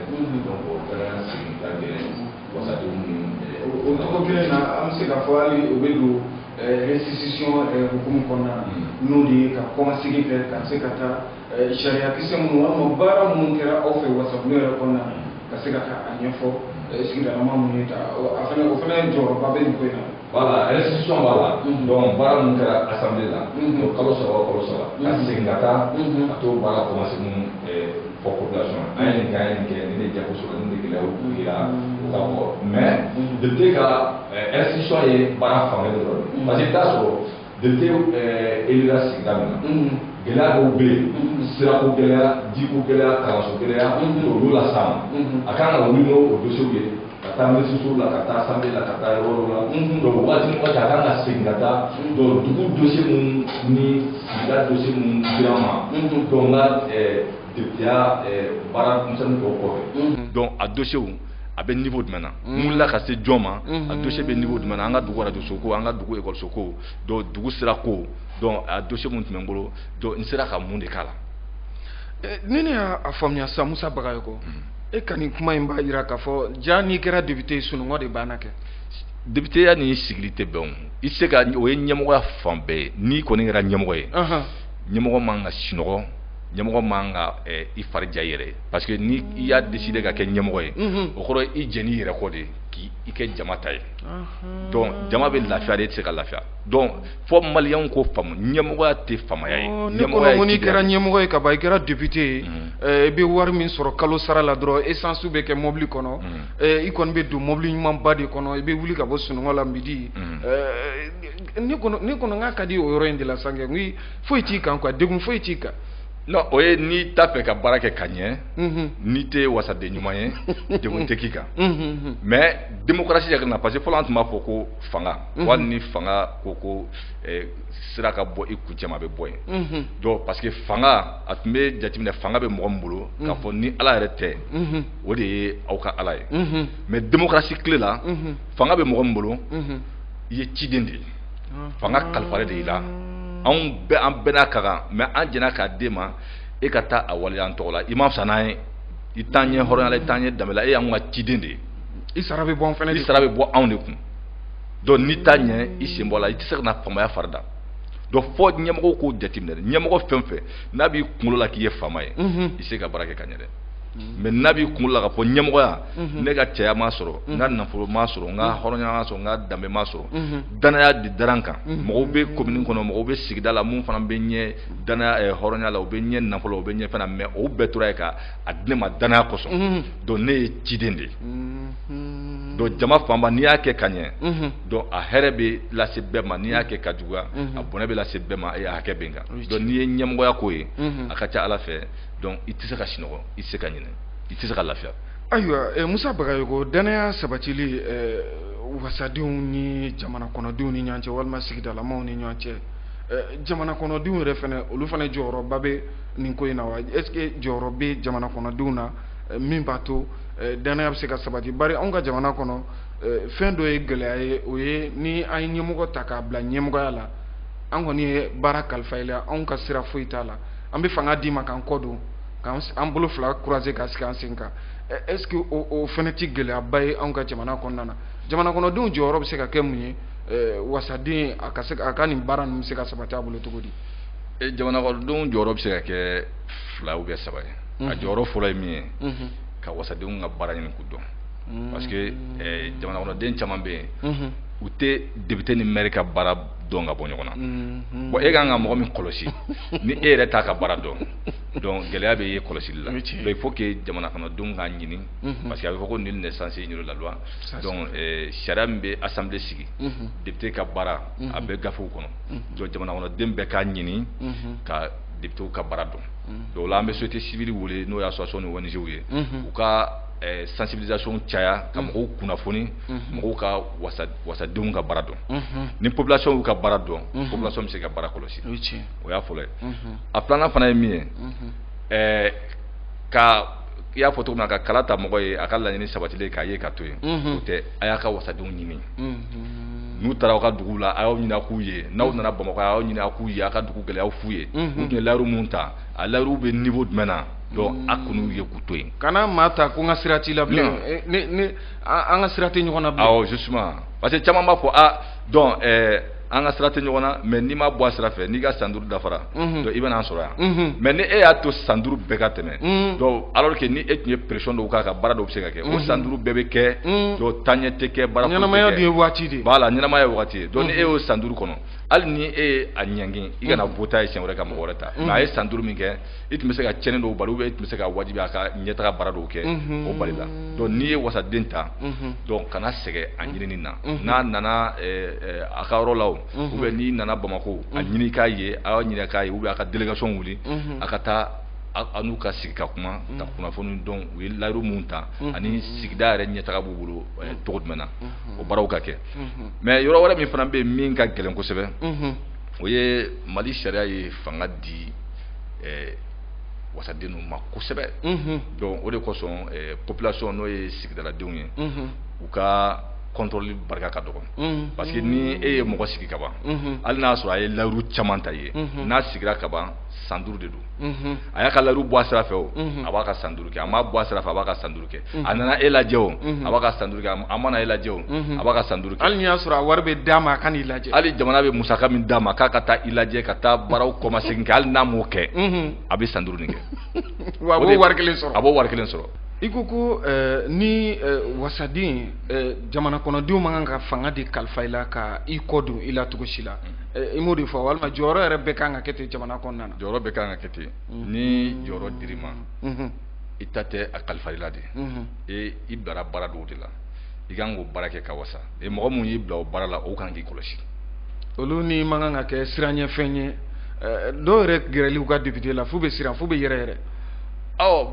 donc o fana segin ka gɛlɛn wasadenw ni o tɔgɔ kelen na an bɛ se k'a fɔ hali o bɛ don restitution hukumu kɔnɔna na n'o de ye ka kɔmasegin kɛ ka se ka taa sariya kisɛ minnu walima baara minnu kɛra aw fɛ wasabulon yɛrɛ kɔnɔna na ka se ka taa a ɲɛfɔ sigidalama minnu ye ta o fana jɔyɔrɔba bɛ nin ko in na voilà restitution b'a la donc baara minnu kɛra assemblée la donc kalo 3 o kalo 3 ka segin ka taa ka t'o baara kɔmasegin fɔ population an ye nin kɛ an ye nin kɛ nin de jago sɔrɔ nin de gɛlɛyaw yira o ka fɔ mais depuis ka restitution ye baara fanga de dɔrɔn parce que i bɛ taa sɔrɔ depuis élira sigida min na gɛlɛya dɔw bɛ yen sirako gɛlɛya jiko gɛlɛya kalanso gɛlɛya olu la s'a ma a kan ka wuli n'o dossier ye ka taa ministre la ka taa assemblée la ka taa yɔrɔ la donc waati ni waati a kan ka segin ka taa donc dugu dossier minnu ni sigida dossier minnu dira ma donc n ka deputeya baara misɛnnin dɔw kɔfɛ donc a dossier a bɛ niveau jumɛn na mun wulila ka se jɔn ma a dossier bɛ niveau jumɛn na an ka dugu radio ko an ka dugu école ko donc dugu sira ko donc a dossier mun tun bɛ n bolo donc n sera ka mun de k'a la ni ne y'a faamuya sisan Musa Bagayoko e ka nin kuma in b'a jira k'a fɔ ja n'i kɛra député ye sunɔgɔ de banna kɛ députéya ni sigili tɛ bɛn i tɛ se ka o ye ɲɛmɔgɔya fan bɛɛ ye n'i kɔni kɛra ɲɛmɔgɔ ye ɲɛmɔgɔ man ka sunɔgɔ ɲɛmɔgɔ man ka i fari ja i yɛrɛ ye parce que ni i y'a décidé ka kɛ ɲɛmɔgɔ ye o kɔrɔ i jɛn'i yɛrɛ kɔ de k'i kɛ jama ta ye donc jama bɛ lafiya de e tɛ se ka lafiya donc fɔ maliyɛnw k'o faamu ɲɛmɔgɔya tɛ faamaya ye ɲɛmɔgɔya ye n'i kɛra ɲɛmɔgɔ ye ka ban i kɛra député ye i bɛ wari min sɔrɔ kalo sara la dɔrɔn essence bɛ kɛ mobili kɔnɔ i kɔni bɛ don mobili ɲumanba de kɔnɔ i bɛ wuli ka bɔ sunɔgɔ la midi ne kɔni n k'a ka di o yɔrɔ in de la sanke n foyi t'i kan quoi degun foyi t'i kan non o ye n'i t'a fɛ ka baara kɛ ka ɲɛ n'i tɛ wasaden ɲuman ye degun tɛ k'i kan mais démocratie yɛrɛ na parce que fɔlɔ an tun b'a fɔ ko fanga wali ni fanga ko sira ka bɔ i kuncɛ ma a bɛ bɔ yen donc parce que fanga a tun bɛ jateminɛ fanga bɛ mɔgɔ min bolo k'a fɔ ni ala yɛrɛ tɛ o de ye aw ka ala ye mais démocratie tile la fanga bɛ mɔgɔ min bolo i ye ciden de ye fanga kalifalen de i la an bɛɛ n'a ka kan mais an jɛna k'a d'e ma e ka taa a waleya an tɔgɔ la i ma fisa n'an ye i t'an ɲɛ hɔrɔnya la i t'an ɲɛ danbe la e y'anw ka ciden de ye i sara bɛ bɔ an fɛnɛ de i sara bɛ bɔ anw de kun donc n'i t'a ɲɛ i sen bɔ a la i tɛ se ka na faamaya farida donc fɔ ɲɛmɔgɔw k'o jateminɛ ɲɛmɔgɔ fɛn o fɛn n'a b'i kunkolo la k'i ye faama ye i se ka baara kɛ ka ɲɛ dɛ mais nabi kula ka fo ɲɛmɔgɔya ne ka cɛya ma sɔrɔ n ka nafolo ma sɔrɔ n ka hɔrɔnya ma sɔrɔ n ka danbe ma sɔrɔ danaya di daran kan mɔgɔw bɛ commune kɔnɔ mɔgɔw bɛ sigida la mun fana bɛ ɲɛ danaya hɔrɔnya la u bɛ ɲɛ nafolo u bɛ ɲɛ fana mais o bɛɛ tora ye ka a di ne ma danaya kosɔn donc ne ye ciden de ye donc jama fanba n'i y'a kɛ ka ɲɛ donc a hɛrɛ bɛ lase bɛɛ ma n'i y'a kɛ ka juguya a bɔnɛ bɛ lase bɛɛ ma e hakɛ bɛ n kan donc n'i ye ɲɛmɔgɔya ko ye a ka ca ala fɛ donc i tɛ se ka sinɔgɔ i tɛ se ka ɲinɛ i tɛ se ka lafiya. ayiwa Musa Bagayogo danaya sabatili wasadenw ni jamana kɔnɔdenw ni ɲɔgɔn cɛ walima sigidalamaw ni ɲɔgɔn cɛ jamana kɔnɔdenw yɛrɛ fana olu fana jɔyɔrɔba bɛ nin ko in na wa est ce que jɔyɔrɔ bɛ jamana kɔnɔdenw na min b'a to danaya bɛ se ka sabati bari anw ka jamana kɔnɔ fɛn dɔ ye gɛlɛya ye o ye ni an ye ɲɛmɔgɔ ta k'a bila ɲɛmɔgɔya la an kɔni ye baara kalifa i la anw ka sira foyi t'a la an bɛ fanga d'i ma k'an kɔ don k'an bolo fila croiser ka sigi an sen kan est ce que o fana tɛ gɛlɛyaba ye anw ka jamana kɔnɔna na jamana kɔnɔdenw jɔyɔrɔ bɛ se ka kɛ mun ye wasaden a ka nin baara ninnu bɛ se ka sabati a bolo cogo di. jamana kɔnɔdenw jɔyɔrɔ bɛ se ka kɛ fila ou bien saba ye a jɔyɔrɔ fɔlɔ ye min ye ka wasadenw ka baara ɲini k'u dɔn parce que jamana kɔnɔden caman bɛ yen u tɛ député ni maire ka baara dɔn ka bɔ ɲɔgɔn na bon e kan ka mɔgɔ min kɔlɔsi ni e yɛrɛ t'a ka baara dɔn donc gɛlɛya bɛ ye kɔlɔsili la donc il faut que jamana kɔnɔdenw k'a ɲini parce que a bɛ fɔ ko nul n'est censé ignorer la loi donc sariya min bɛ assemblée sigi député ka baara a bɛ gafew kɔnɔ donc jamana kɔnɔden bɛɛ k'a ɲini ka député ka baara dɔn donc la an bɛ société civile wele n'o ye association ni ONG ye u ka sensibilisation caya ka mɔgɔw kunnafoni mɔgɔw ka wasadenw ka baara dɔn ni population y'u ka baara dɔn population bɛ se ka baara kɔlɔsi o y'a fɔlɔ ye a filanan fana ye min ye ka i y'a fɔ cogo min na ka kala ta mɔgɔ ye a ka laɲini sabatilen k'a ye ka to yen o tɛ a y'a ka wasadenw ɲini n'u taara aw ka dugu la a y'aw ɲini a k'u ye n'aw nana Bamakɔ a y'aw ɲini a k'u ye a ka dugu gɛlɛyaw f'u ye u tun ye layiru mun ta a layiru bɛ niveau jumɛn na donc a kɔni ye k'u to yen kana maa ta ko n ka sira t'i la bilen ni an ka sira tɛ ɲɔgɔn na bilen awɔ justement parce que caman b'a fɔ donc an ka sira tɛ ɲɔgɔn na mais n'i ma bɔ a sira fɛ n'i ka san 5 dafara donc i bɛna an sɔrɔ yan mais ni e y'a to san 5 bɛɛ ka tɛmɛ donc alors que ni e tun ye pression dɔw k'a ka baara dɔw bɛ se ka kɛ o san 5 bɛɛ bɛ kɛ donc taaɲɛ tɛ kɛ baara ɲɛnamaya de ye waati de voilà ɲɛnamaya ye waati ye donc ni e y'o san 5 kɔnɔ hali ni e ye a ɲɛngin i kana voter ye siɲɛ wɛrɛ ka mɔgɔ wɛrɛ ta mais a ye san 5 min kɛ i tun bɛ se ka tiɲɛni dɔw bali ou bien i tun bɛ se ka wajibi a ka ɲɛtaga baara dɔw kɛ o bali la donc n'i ye wasaden ta donc kana sɛgɛn a ɲinini na n'a nana a ka yɔrɔ la o ou bien n'i nana Bamakɔ a ɲini k'a ye a y'a ɲini k'a ye ou bien a ka délégation wuli a ka taa a n'u ka sigi ka kuma ka kunnafoni dɔn u ye layiru mun ta ani sigida yɛrɛ ɲɛtaga b'u bolo cogo jumɛn na o baaraw ka kɛ mais yɔrɔ wɛrɛ min fana bɛ yen min ka gɛlɛn kosɛbɛ o ye Mali sariya ye fanga di wasaden ninnu ma kosɛbɛ donc o de kosɔn population n'o ye sigidaladenw ye u ka contrôle barika ka dɔgɔ parce que ni e ye mɔgɔ sigi ka ban hali n'a sɔrɔ a ye layiru caman ta ye n'a sigira ka ban san 5 de don a y'a ka layiru bɔ a sira fɛ o a b'a ka san 5 kɛ a m'a bɔ a sira fɛ a b'a ka san 5 kɛ a nana e lajɛ o a b'a ka san 5 kɛ a mana e lajɛ o a b'a ka san 5 kɛ hali n'i y'a sɔrɔ a wari bɛ d'a ma a ka n'i lajɛ hali jamana bɛ musaka min d'a ma k'a ka taa i lajɛ ka taa baaraw kɔmasegin kɛ hali n'a m'o kɛ a bɛ san 5 nin kɛ wa a b'o wari kelen sɔrɔ a b'o wari kelen sɔrɔ i ko ni wasaden jamana kɔnɔdenw man kan ka fanga di kalifa i la ka i kɔ don i la cogo si la i m'o de fɔ walima jɔyɔrɔ yɛrɛ bɛɛ kan ka kɛ ten jamana kɔnɔna na jɔyɔrɔ bɛɛ kan ka kɛ ten ni jɔyɔrɔ dir'i ma i ta tɛ a kalifa i la de i bilara baara dɔw de la i kan k'o baara kɛ ka wasa mɔgɔ min y'i bila o baara la o kan k'i kɔlɔsi olu ni man kan ka kɛ siranɲɛfɛn ye dɔw yɛrɛ gɛrɛli u ka député la f'u bɛ siran f'u bɛ yɛrɛ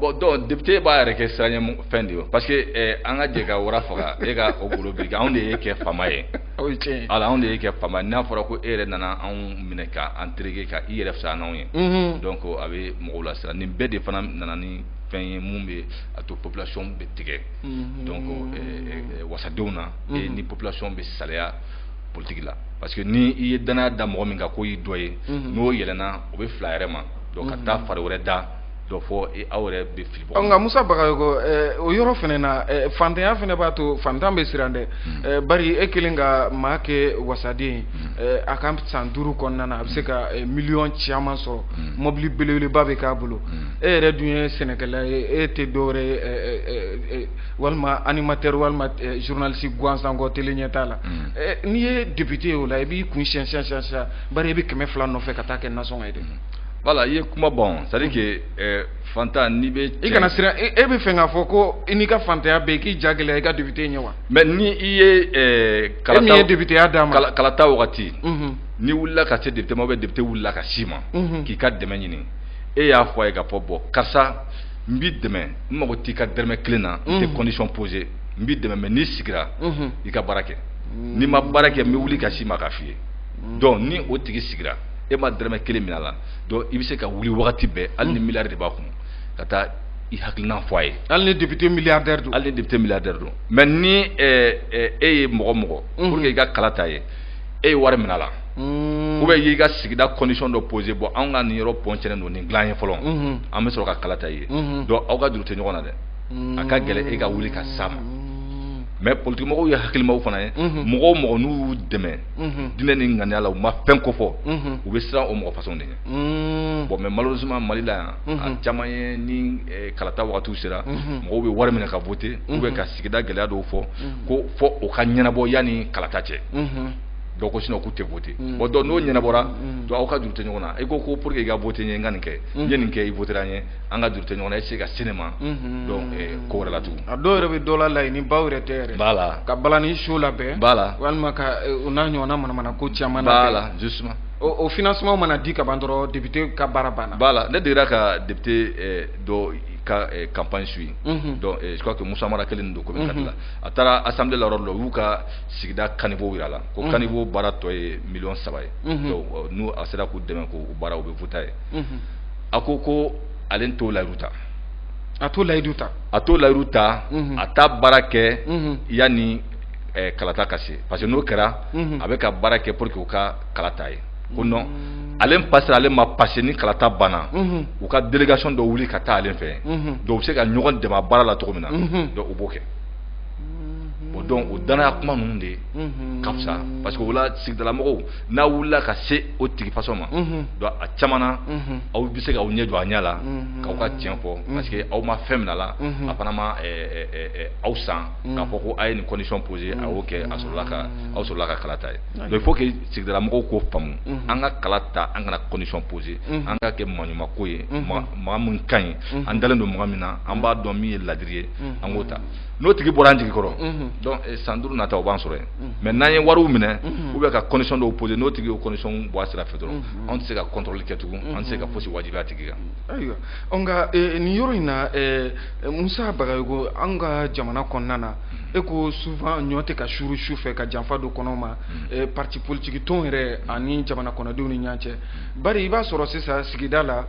bon donc député b'a yɛrɛ kɛ siranɲɛ fɛn de ye parce que an ka jɛ ka wara faga e ka o golo biri anw de ye kɛ fama ye o ye tiɲɛ ye ala anw de ye kɛ fama n'a fɔra ko e yɛrɛ nana anw minɛ ka an tereke ka i yɛrɛ fisaya n'anw ye donc a bɛ mɔgɔw lasiran nin bɛɛ de fana nana ni fɛn ye mun bɛ a to population bɛ tigɛ donc wasadenw na ni population bɛ salaya politique la parce que ni i ye danaya da mɔgɔ min kan ko y'i dɔ ye n'o yɛlɛnna o bɛ fila yɛrɛ ma donc ka taa fari wɛrɛ da donc fo e awre be filibo nga Musa Bagayogo o yoro fene na fantanya fene ba to fantam be sirande bari ekelinga make wasadi akam sanduru konna na abseka million chiama so mobili belele babe ka bulu re dunye Sénégal te dore walma animateur walma journaliste gwansango télé nyetala ni député o la bi kun chen bari bi keme flan no fe katake nation aide. Voilà, il est comme bon, c'est-à-dire que Fanta ni be i kana sira e be fenga foko inika Fanta ya be ki jagele e ka député nyawa mais ni iye kalata député adama kalata wakati ni wulla ka se député mo be député wulla ka sima ki ka deme nyini e ya fo e ga pobo kasa mbi deme mo ti ka derme clean des conditions posées mbi deme mais ni sigira i ka barake ni ma barake mi wuli ka sima ka fiye donc ni o tigi sigira e ma drame kele minala donc il se ka wuli wakati be al ni milliard de ba ko kata i hakilna foye al ni député milliardaire do mais ni mogo pour que ga kalata ye e war minala ou be yi ga sigida condition do poser bo an ga ni yoro poncene no ni glan ye folon am me so ka kalata ye donc aw ga durute nyona de aka gele e ga wuli ka sama mais politique mogo ya hakil maw fana mogo nu deme dina ni ngani ala ma fen ko fo ou be sira o mogo façon de bon mais malheureusement malila jamaye ni kalata wakatu sira mogo be war mena ka voter ou be ka sigida gele do fo ko fo o ka nyana bo yani kalata che donc ko sino ku te voter bo do no nyana bora do aw ka durute nyona e ko pour que ga voter nyi ngani ke nyen ke voter anye anga durute nyona e ga cinéma donc ko wala tu do rebe dola lay ni bawre tere bala ka balani show la be bala walma ka una nyona mana ko chiama na bala justement au financement mana di ka bandoro député ka barabana bala ne dira ka député do ka campagne suit donc je crois que Moussa Mara kelen do ko be katla atara assemblée la rolo wuka sigida kanivo wirala ko kanivo barato e million 7 donc nous asera ko demain ko bara o be votaye akoko alento la ruta ato la ruta ata barake yani kalata kase parce que no kera avec ka barake pour que ka kalata ye ko non alem passer alem ma passer ni kalata bana ou ka délégation do wuli ka ta alem fe do se ka nyogon de ma bara la to mina do oboke donc o dana kuma nun de kapsa parce que wala sigdala mogo na wula ka se o tigi façon ma do a chamana aw bi se ka o nyedo anyala ka o ka tiempo parce que aw ma femna la apanama aw san ka foko ay ni condition posée a o ke asola ka kalata donc il faut que sigdala mogo ko famu anga kalata anga na condition posée anga ke manyuma koye ma mun kan andalen do mo amina amba do mi ladrier angota no tigi boranji koro donc sanduru nata o ban soro mais nanye waru mine ou be ka condition do poser no tigi o condition bo asira fedoro on se ka contrôler ketugu on se ka fosi wajibi atigiga ayo onga ni yoro ina Musa Bagayogo anga jamana konnana eko souvent nyote ka shuru shufe ka jamfa do konoma parti politique ton re ani jamana konna do ni nyache bari iba soro sisa sigidala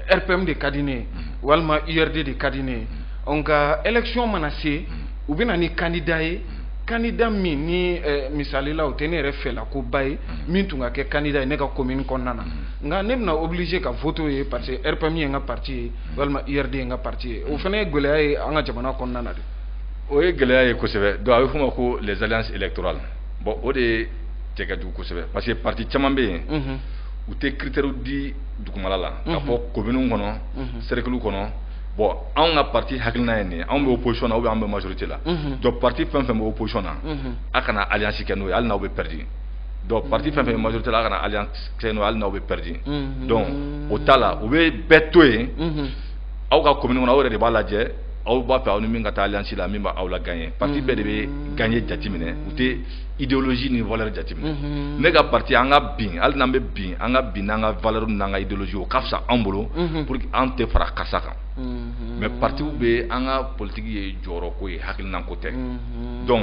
RPM de kadine walma URD de kadine onga élection manase ou bien ni candidat mi ni misali la otene refe la ko bay min tunga ke candidat ne ka commune konnana nga nebna obligé ka voter parce que RPM nga parti walma URD nga parti o fene gole ay anga jamana konnana de o e gele ay ko sebe do ay fuma ko les alliances électorales bon o de tega du ko sebe parce que parti chamambe ou te critère di dukumala la ka fo commune ngono cercle kono bon on a parti hakilna ni on be opposition na ou be majorité la donc parti femme opposition na akana alliance keno al na be perdu donc parti femme majorité la akana alliance keno al na be perdu donc au tala ou be betoé au ka commune na o de ba laje au ba pa on mi ngata alliance la mi ba au la gagner parti be de be gagner jatimine ou te idéologie ni valeur jatimine nega parti anga bin al nambe bin anga bin anga valeur nanga idéologie o kafsa ambolo pour ante fara kasaka mais parti be anga politique ye joro ko ye hakil nan ko tek donc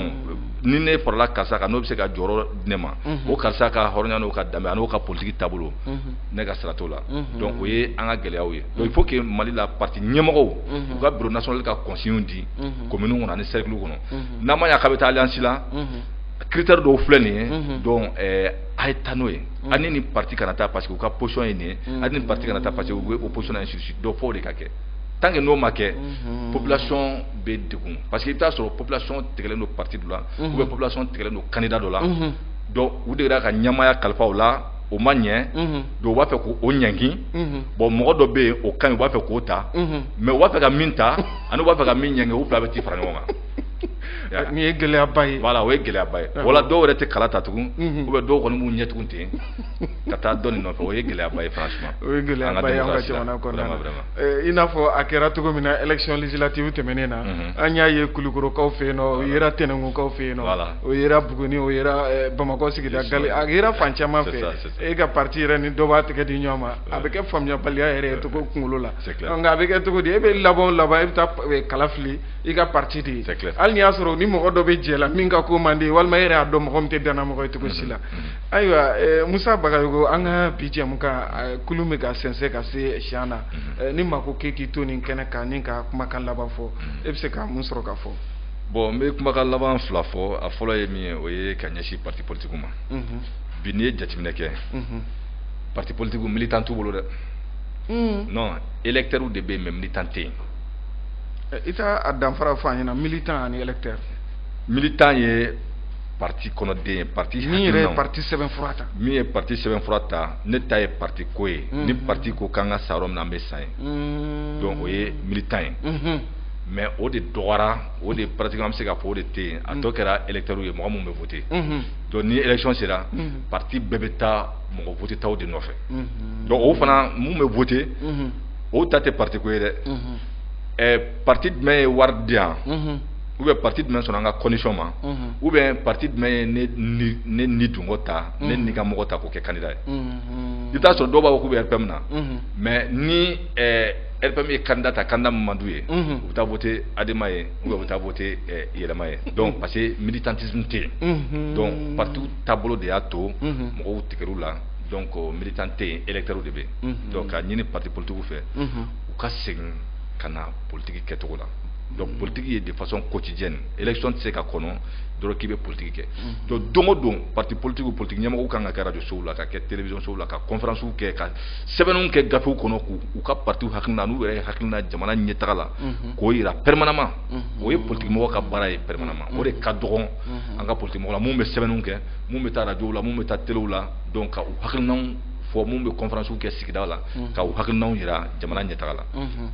ni ne farla kasaka no be se ka joro nema o kasaka hornya no ka dambe no ka politique tabulo nega strato la donc o ye anga geleaw ye donc il faut que Mali la parti nyemago ka bureau national ka consigne di commune ngona ne cercle kono na ma ya ka beta alliance la critère dɔw filɛ nin ye donc a ye taa n'o ye ani ni parti kana taa parce que u ka position ye nin ye ani ni parti kana taa parce que u bɛ opposition na ainsi de suite donc fo o de ka kɛ tant que n'o ma kɛ population bɛ degun parce que i bɛ taa sɔrɔ population tigɛlen don parti dɔ la ou bien population tigɛlen don candidat dɔ la donc u de yɛrɛ ka ɲɛmaaya kalifa o la o ma ɲɛ donc u b'a fɛ k'o ɲɛnkin bon mɔgɔ dɔ bɛ yen o ka ɲi u b'a fɛ k'o ta mais u b'a fɛ ka min ta ani u b'a fɛ ka min ɲɛngin u fila bɛ t'i fara ɲɔgɔn kan nin ye gɛlɛyaba ye voilà o ye gɛlɛyaba ye wala dɔw yɛrɛ tɛ kala ta tugun ou bien dɔw kɔni b'u ɲɛ tugun ten ka taa dɔ nin nɔfɛ o ye gɛlɛyaba ye franchement o ye gɛlɛyaba ye an ka jamana kɔnɔna na i n'a fɔ a kɛra cogo min na élection législative tɛmɛnen na an y'a ye Kulukorokaw fɛ yen nɔ o yera Tɛnɛnkunkaw fɛ yen nɔ o yera Buguni o yera Bamakɔ sigida Gali a yera fan caman fɛ e ka parti yɛrɛ ni dɔ b'a tɛgɛ di ɲɔgɔn ma a bɛ kɛ faamuyabaliya yɛrɛ ye cogo kunkolo la nka a bɛ kɛ cogo di e bɛ laban o laban e bɛ taa kala fili i ka parti de ye hali n'i y'a sɔrɔ ni mɔgɔ dɔ bɛ jɛ la min ka ko man di walima e yɛrɛ y'a dɔn mɔgɔ min tɛ danna mɔgɔ ye cogo si la ayiwa Musa Bagayogo an ka bi jɛmukan kulu bɛ ka sɛnsɛn ka se siɲɛ na ni maa ko k'e k'i to nin kɛnɛ kan ni ka kumakan laban fɔ e bɛ se ka mun sɔrɔ ka fɔ. bon n bɛ kumakan laban fila fɔ a fɔlɔ ye min ye o ye ka ɲɛsin parti politique ma bi n'i ye jateminɛ kɛ parti politique militant t'u bolo dɛ non électeurs de bɛ yen mais militant tɛ yen. i t'a a danfara fɔ an ɲɛna militant ani électeur. militant ye parti kɔnɔden ye parti min yɛrɛ ye parti sɛbɛnfura ta min ye parti sɛbɛnfura ta ne ta ye parti ko ye ni parti ko k'an ka sa yɔrɔ min na an bɛ sa ye donc o ye militant ye mais o de dɔgɔyara o de pratiquement an bɛ se k'a fɔ o de tɛ yen a tɔ kɛra électeurs ye mɔgɔ min bɛ voter donc ni élection sera parti bɛɛ bɛ taa mɔgɔ voter taw de nɔfɛ donc o fana mun bɛ voter o ta tɛ parti ko ye dɛ parti jumɛn ye wari di yan ou bien parti jumɛn sɔnna an ka condition ma ou bien parti jumɛn ye ne ni dungo ta ne ni ka mɔgɔ ta k'o kɛ candidat ye i bɛ taa sɔrɔ dɔw b'a fɔ k'u bɛ RPM na mais ni RPM ye candidat ta candidat min man d'u ye u bɛ taa voter Adema ye ou bien u bɛ taa voter Yɛlɛma ye donc parce que militantisme tɛ yen donc parti taabolo de y'a to mɔgɔw tigɛr'u la donc militant tɛ yen électeurs de bɛ yen donc ka ɲini parti politique fɛ u ka segin ka na politique kɛcogo la. donc politique est de façon quotidienne élection tɛ se ka kɔnɔ dɔrɔn k'i bɛ politique kɛ donc don o don parti politique ou politique ɲɛmɔgɔw kan ka kɛ radio show la ka kɛ télévision show la ka conférence kɛ ka sɛbɛnninw kɛ gafew kɔnɔ k'u ka parti hakilina n'u yɛrɛ hakilina jamana ɲɛtaga la k'o yira permanemment o ye politique mɔgɔ ka baara ye permanemment o de ka dɔgɔn an ka politique mɔgɔ la mun bɛ sɛbɛnninw kɛ mun bɛ taa radio la mun bɛ taa téléw la donc ka u hakilinaw fɔ mun bɛ conférence kɛ sigida la ka u hakilinaw yira jamana ɲɛtaga la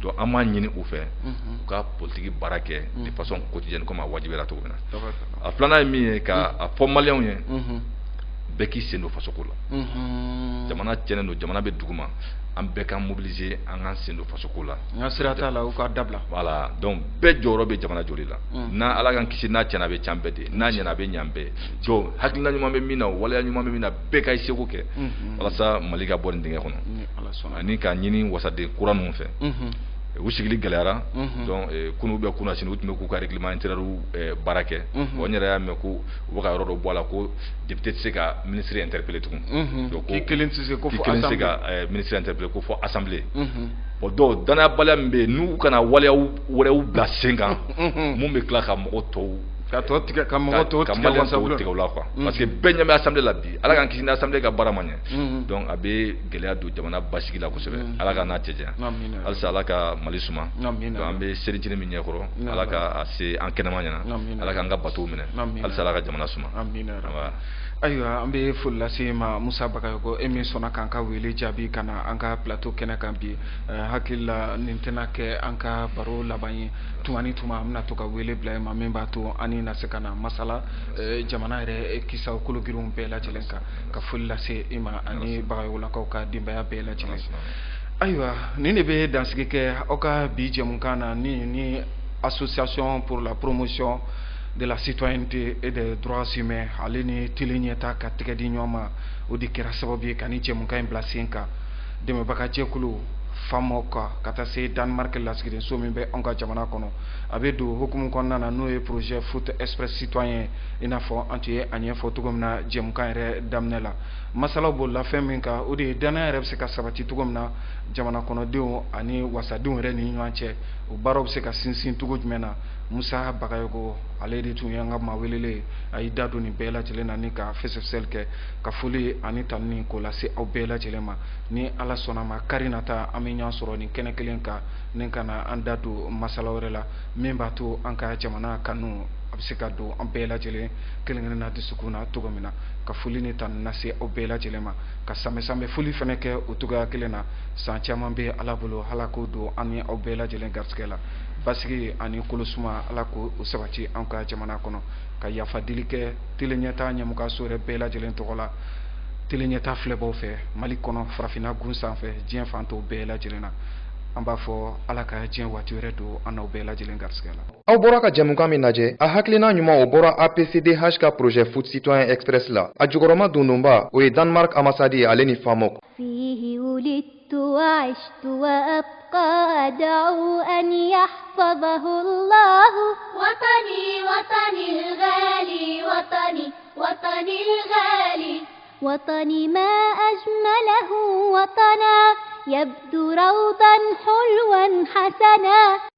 donc an b'a ɲini u fɛ u ka politique baara kɛ de façon quotidienne comme a wajibiyara cogo min na a filanan ye min ye ka a fɔ maliyɛnw ye bɛɛ k'i sen don fasoko la jamana tiɲɛnen don jamana bɛ dugu ma an bɛɛ k'an mobiliser an k'an sen don fasoko la n ka sira t'a la u ka dabila voilà donc bɛɛ jɔyɔrɔ bɛ jamana joli la n'a ala k'an kisi n'a tiɲɛna a bɛ can bɛɛ de n'a ɲɛna a bɛ ɲan bɛɛ donc hakilina ɲuman bɛ min na waleya ɲuman bɛ min na bɛɛ ka i seko kɛ walasa mali ka bɔ nin dingɛ kɔnɔ ani ka ɲini wasaden kura ninnu fɛ u sigili gɛlɛyara donc kunu bɛ kunna sini u tun bɛ k'u ka règlement intérieur baara kɛ bon n yɛrɛ y'a mɛn ko u bɛ ka yɔrɔ dɔ bɔ a la ko député tɛ se ka ministre interpeller tugun donc k'i kelen tɛ se ko fɔ assemblée k'i kelen tɛ se ka ministre interpeller ko fɔ assemblée bon donc danayabaliya min bɛ yen n'u kana waleyaw wɛrɛw bila sen kan mun bɛ tila ka mɔgɔ tɔw ka tɔ tigɛ ka mɔgɔ tɔw tigɛ o la quoi parce que bɛɛ ɲɛ bɛ assemblée la bi ala k'an kisi ni assemblée ka baara ma ɲɛ donc a bɛ gɛlɛya don jamana basigi la kosɛbɛ ala ka n'a cɛ janya halisa ala ka mali suma donc an bɛ selicinin min ɲɛkɔrɔ ala ka a se an kɛnɛma ɲɛna ala k'an ka batow minɛ halisa ala ka jamana suma ayiwa an bɛ foli lase ma Musa Bagayogo e min sɔnna k'an ka wele jaabi ka na an ka plateau kɛnɛ kan bi hakili la nin tɛna kɛ an ka baro laban ye tuma ni tuma an bɛna to ka wele bila e ma min b'a to ani na se ka na masala jamana yɛrɛ kisaw kologirinw bɛɛ lajɛlen kan ka foli lase e ma ani Bagayogolakaw ka denbaya bɛɛ lajɛlen ayiwa nin de bɛ dansigi kɛ aw ka bi jɛmukan na ni association pour la promotion de la citoyenneté et des droits humains ale ni tele ɲɛta ka tɛgɛ di ɲɔgɔn ma o de kɛra sababu ye ka ni jɛmukan in bila sen kan dɛmɛbaga jɛkulu famaw ka taa se Danemark lasigiden so min bɛ anw ka jamana kɔnɔ a bɛ don hukumu kɔnɔna na n'o ye projet foot express citoyen i n'a fɔ an tun ye a ɲɛfɔ cogo min na jɛmukan yɛrɛ daminɛ la masalaw b'o la fɛn min kan o de ye danaya yɛrɛ bɛ se ka sabati cogo min na jamana kɔnɔdenw ani wasadenw yɛrɛ ni ɲɔgɔn cɛ o baaraw bɛ se ka sinsin cogo jumɛn na Musa Bagayogo ale de tun y'an ka maa welele a y'i da don nin bɛɛ lajɛlen na ni ka fɛsɛfɛsɛli kɛ ka foli ani tani k'o lase aw bɛɛ lajɛlen ma ni Ala sɔnna ma kari nata an bɛ ɲɔgɔn sɔrɔ nin kɛnɛ kelen kan ni ka na an da don masala wɛrɛ la min b'a to an ka jamana kanu a bɛ se ka don an bɛɛ lajɛlen kelen-kelen na dusukun na cogo min na ka foli ni tani lase aw bɛɛ lajɛlen ma ka samɛ foli fana kɛ o cogoya kelen na san caman bɛ Ala bolo Ala k'o don an ni aw bɛɛ lajɛlen garisɛgɛ la basigi ani kolosuma Ala ko o sabati an ka jamana kɔnɔ ka yafa deli kɛ tele ɲɛtaa ɲɛmɔgɔso yɛrɛ bɛɛ lajɛlen tɔgɔ la tele ɲɛtaa filɛbaw fɛ Mali kɔnɔ farafinna gun sanfɛ diɲɛ fan tɔw bɛɛ lajɛlen na an b'a fɔ Ala ka diɲɛ waati wɛrɛ don an n'aw bɛɛ lajɛlen garisɛgɛ la. Aw bɔra ka jɛmukan min lajɛ a hakilina ɲuman o bɔra APCDH ka projet foot citoyen express la a jukɔrɔma dondonba o ye Danemark ambassade ye ale ni FAMOK. فيه ولدت وعشت وأبقى أدعو أن يحفظه الله وطني وطني الغالي وطني وطني الغالي وطني ما أجمله وطنا يبدو روضا حلوا حسنا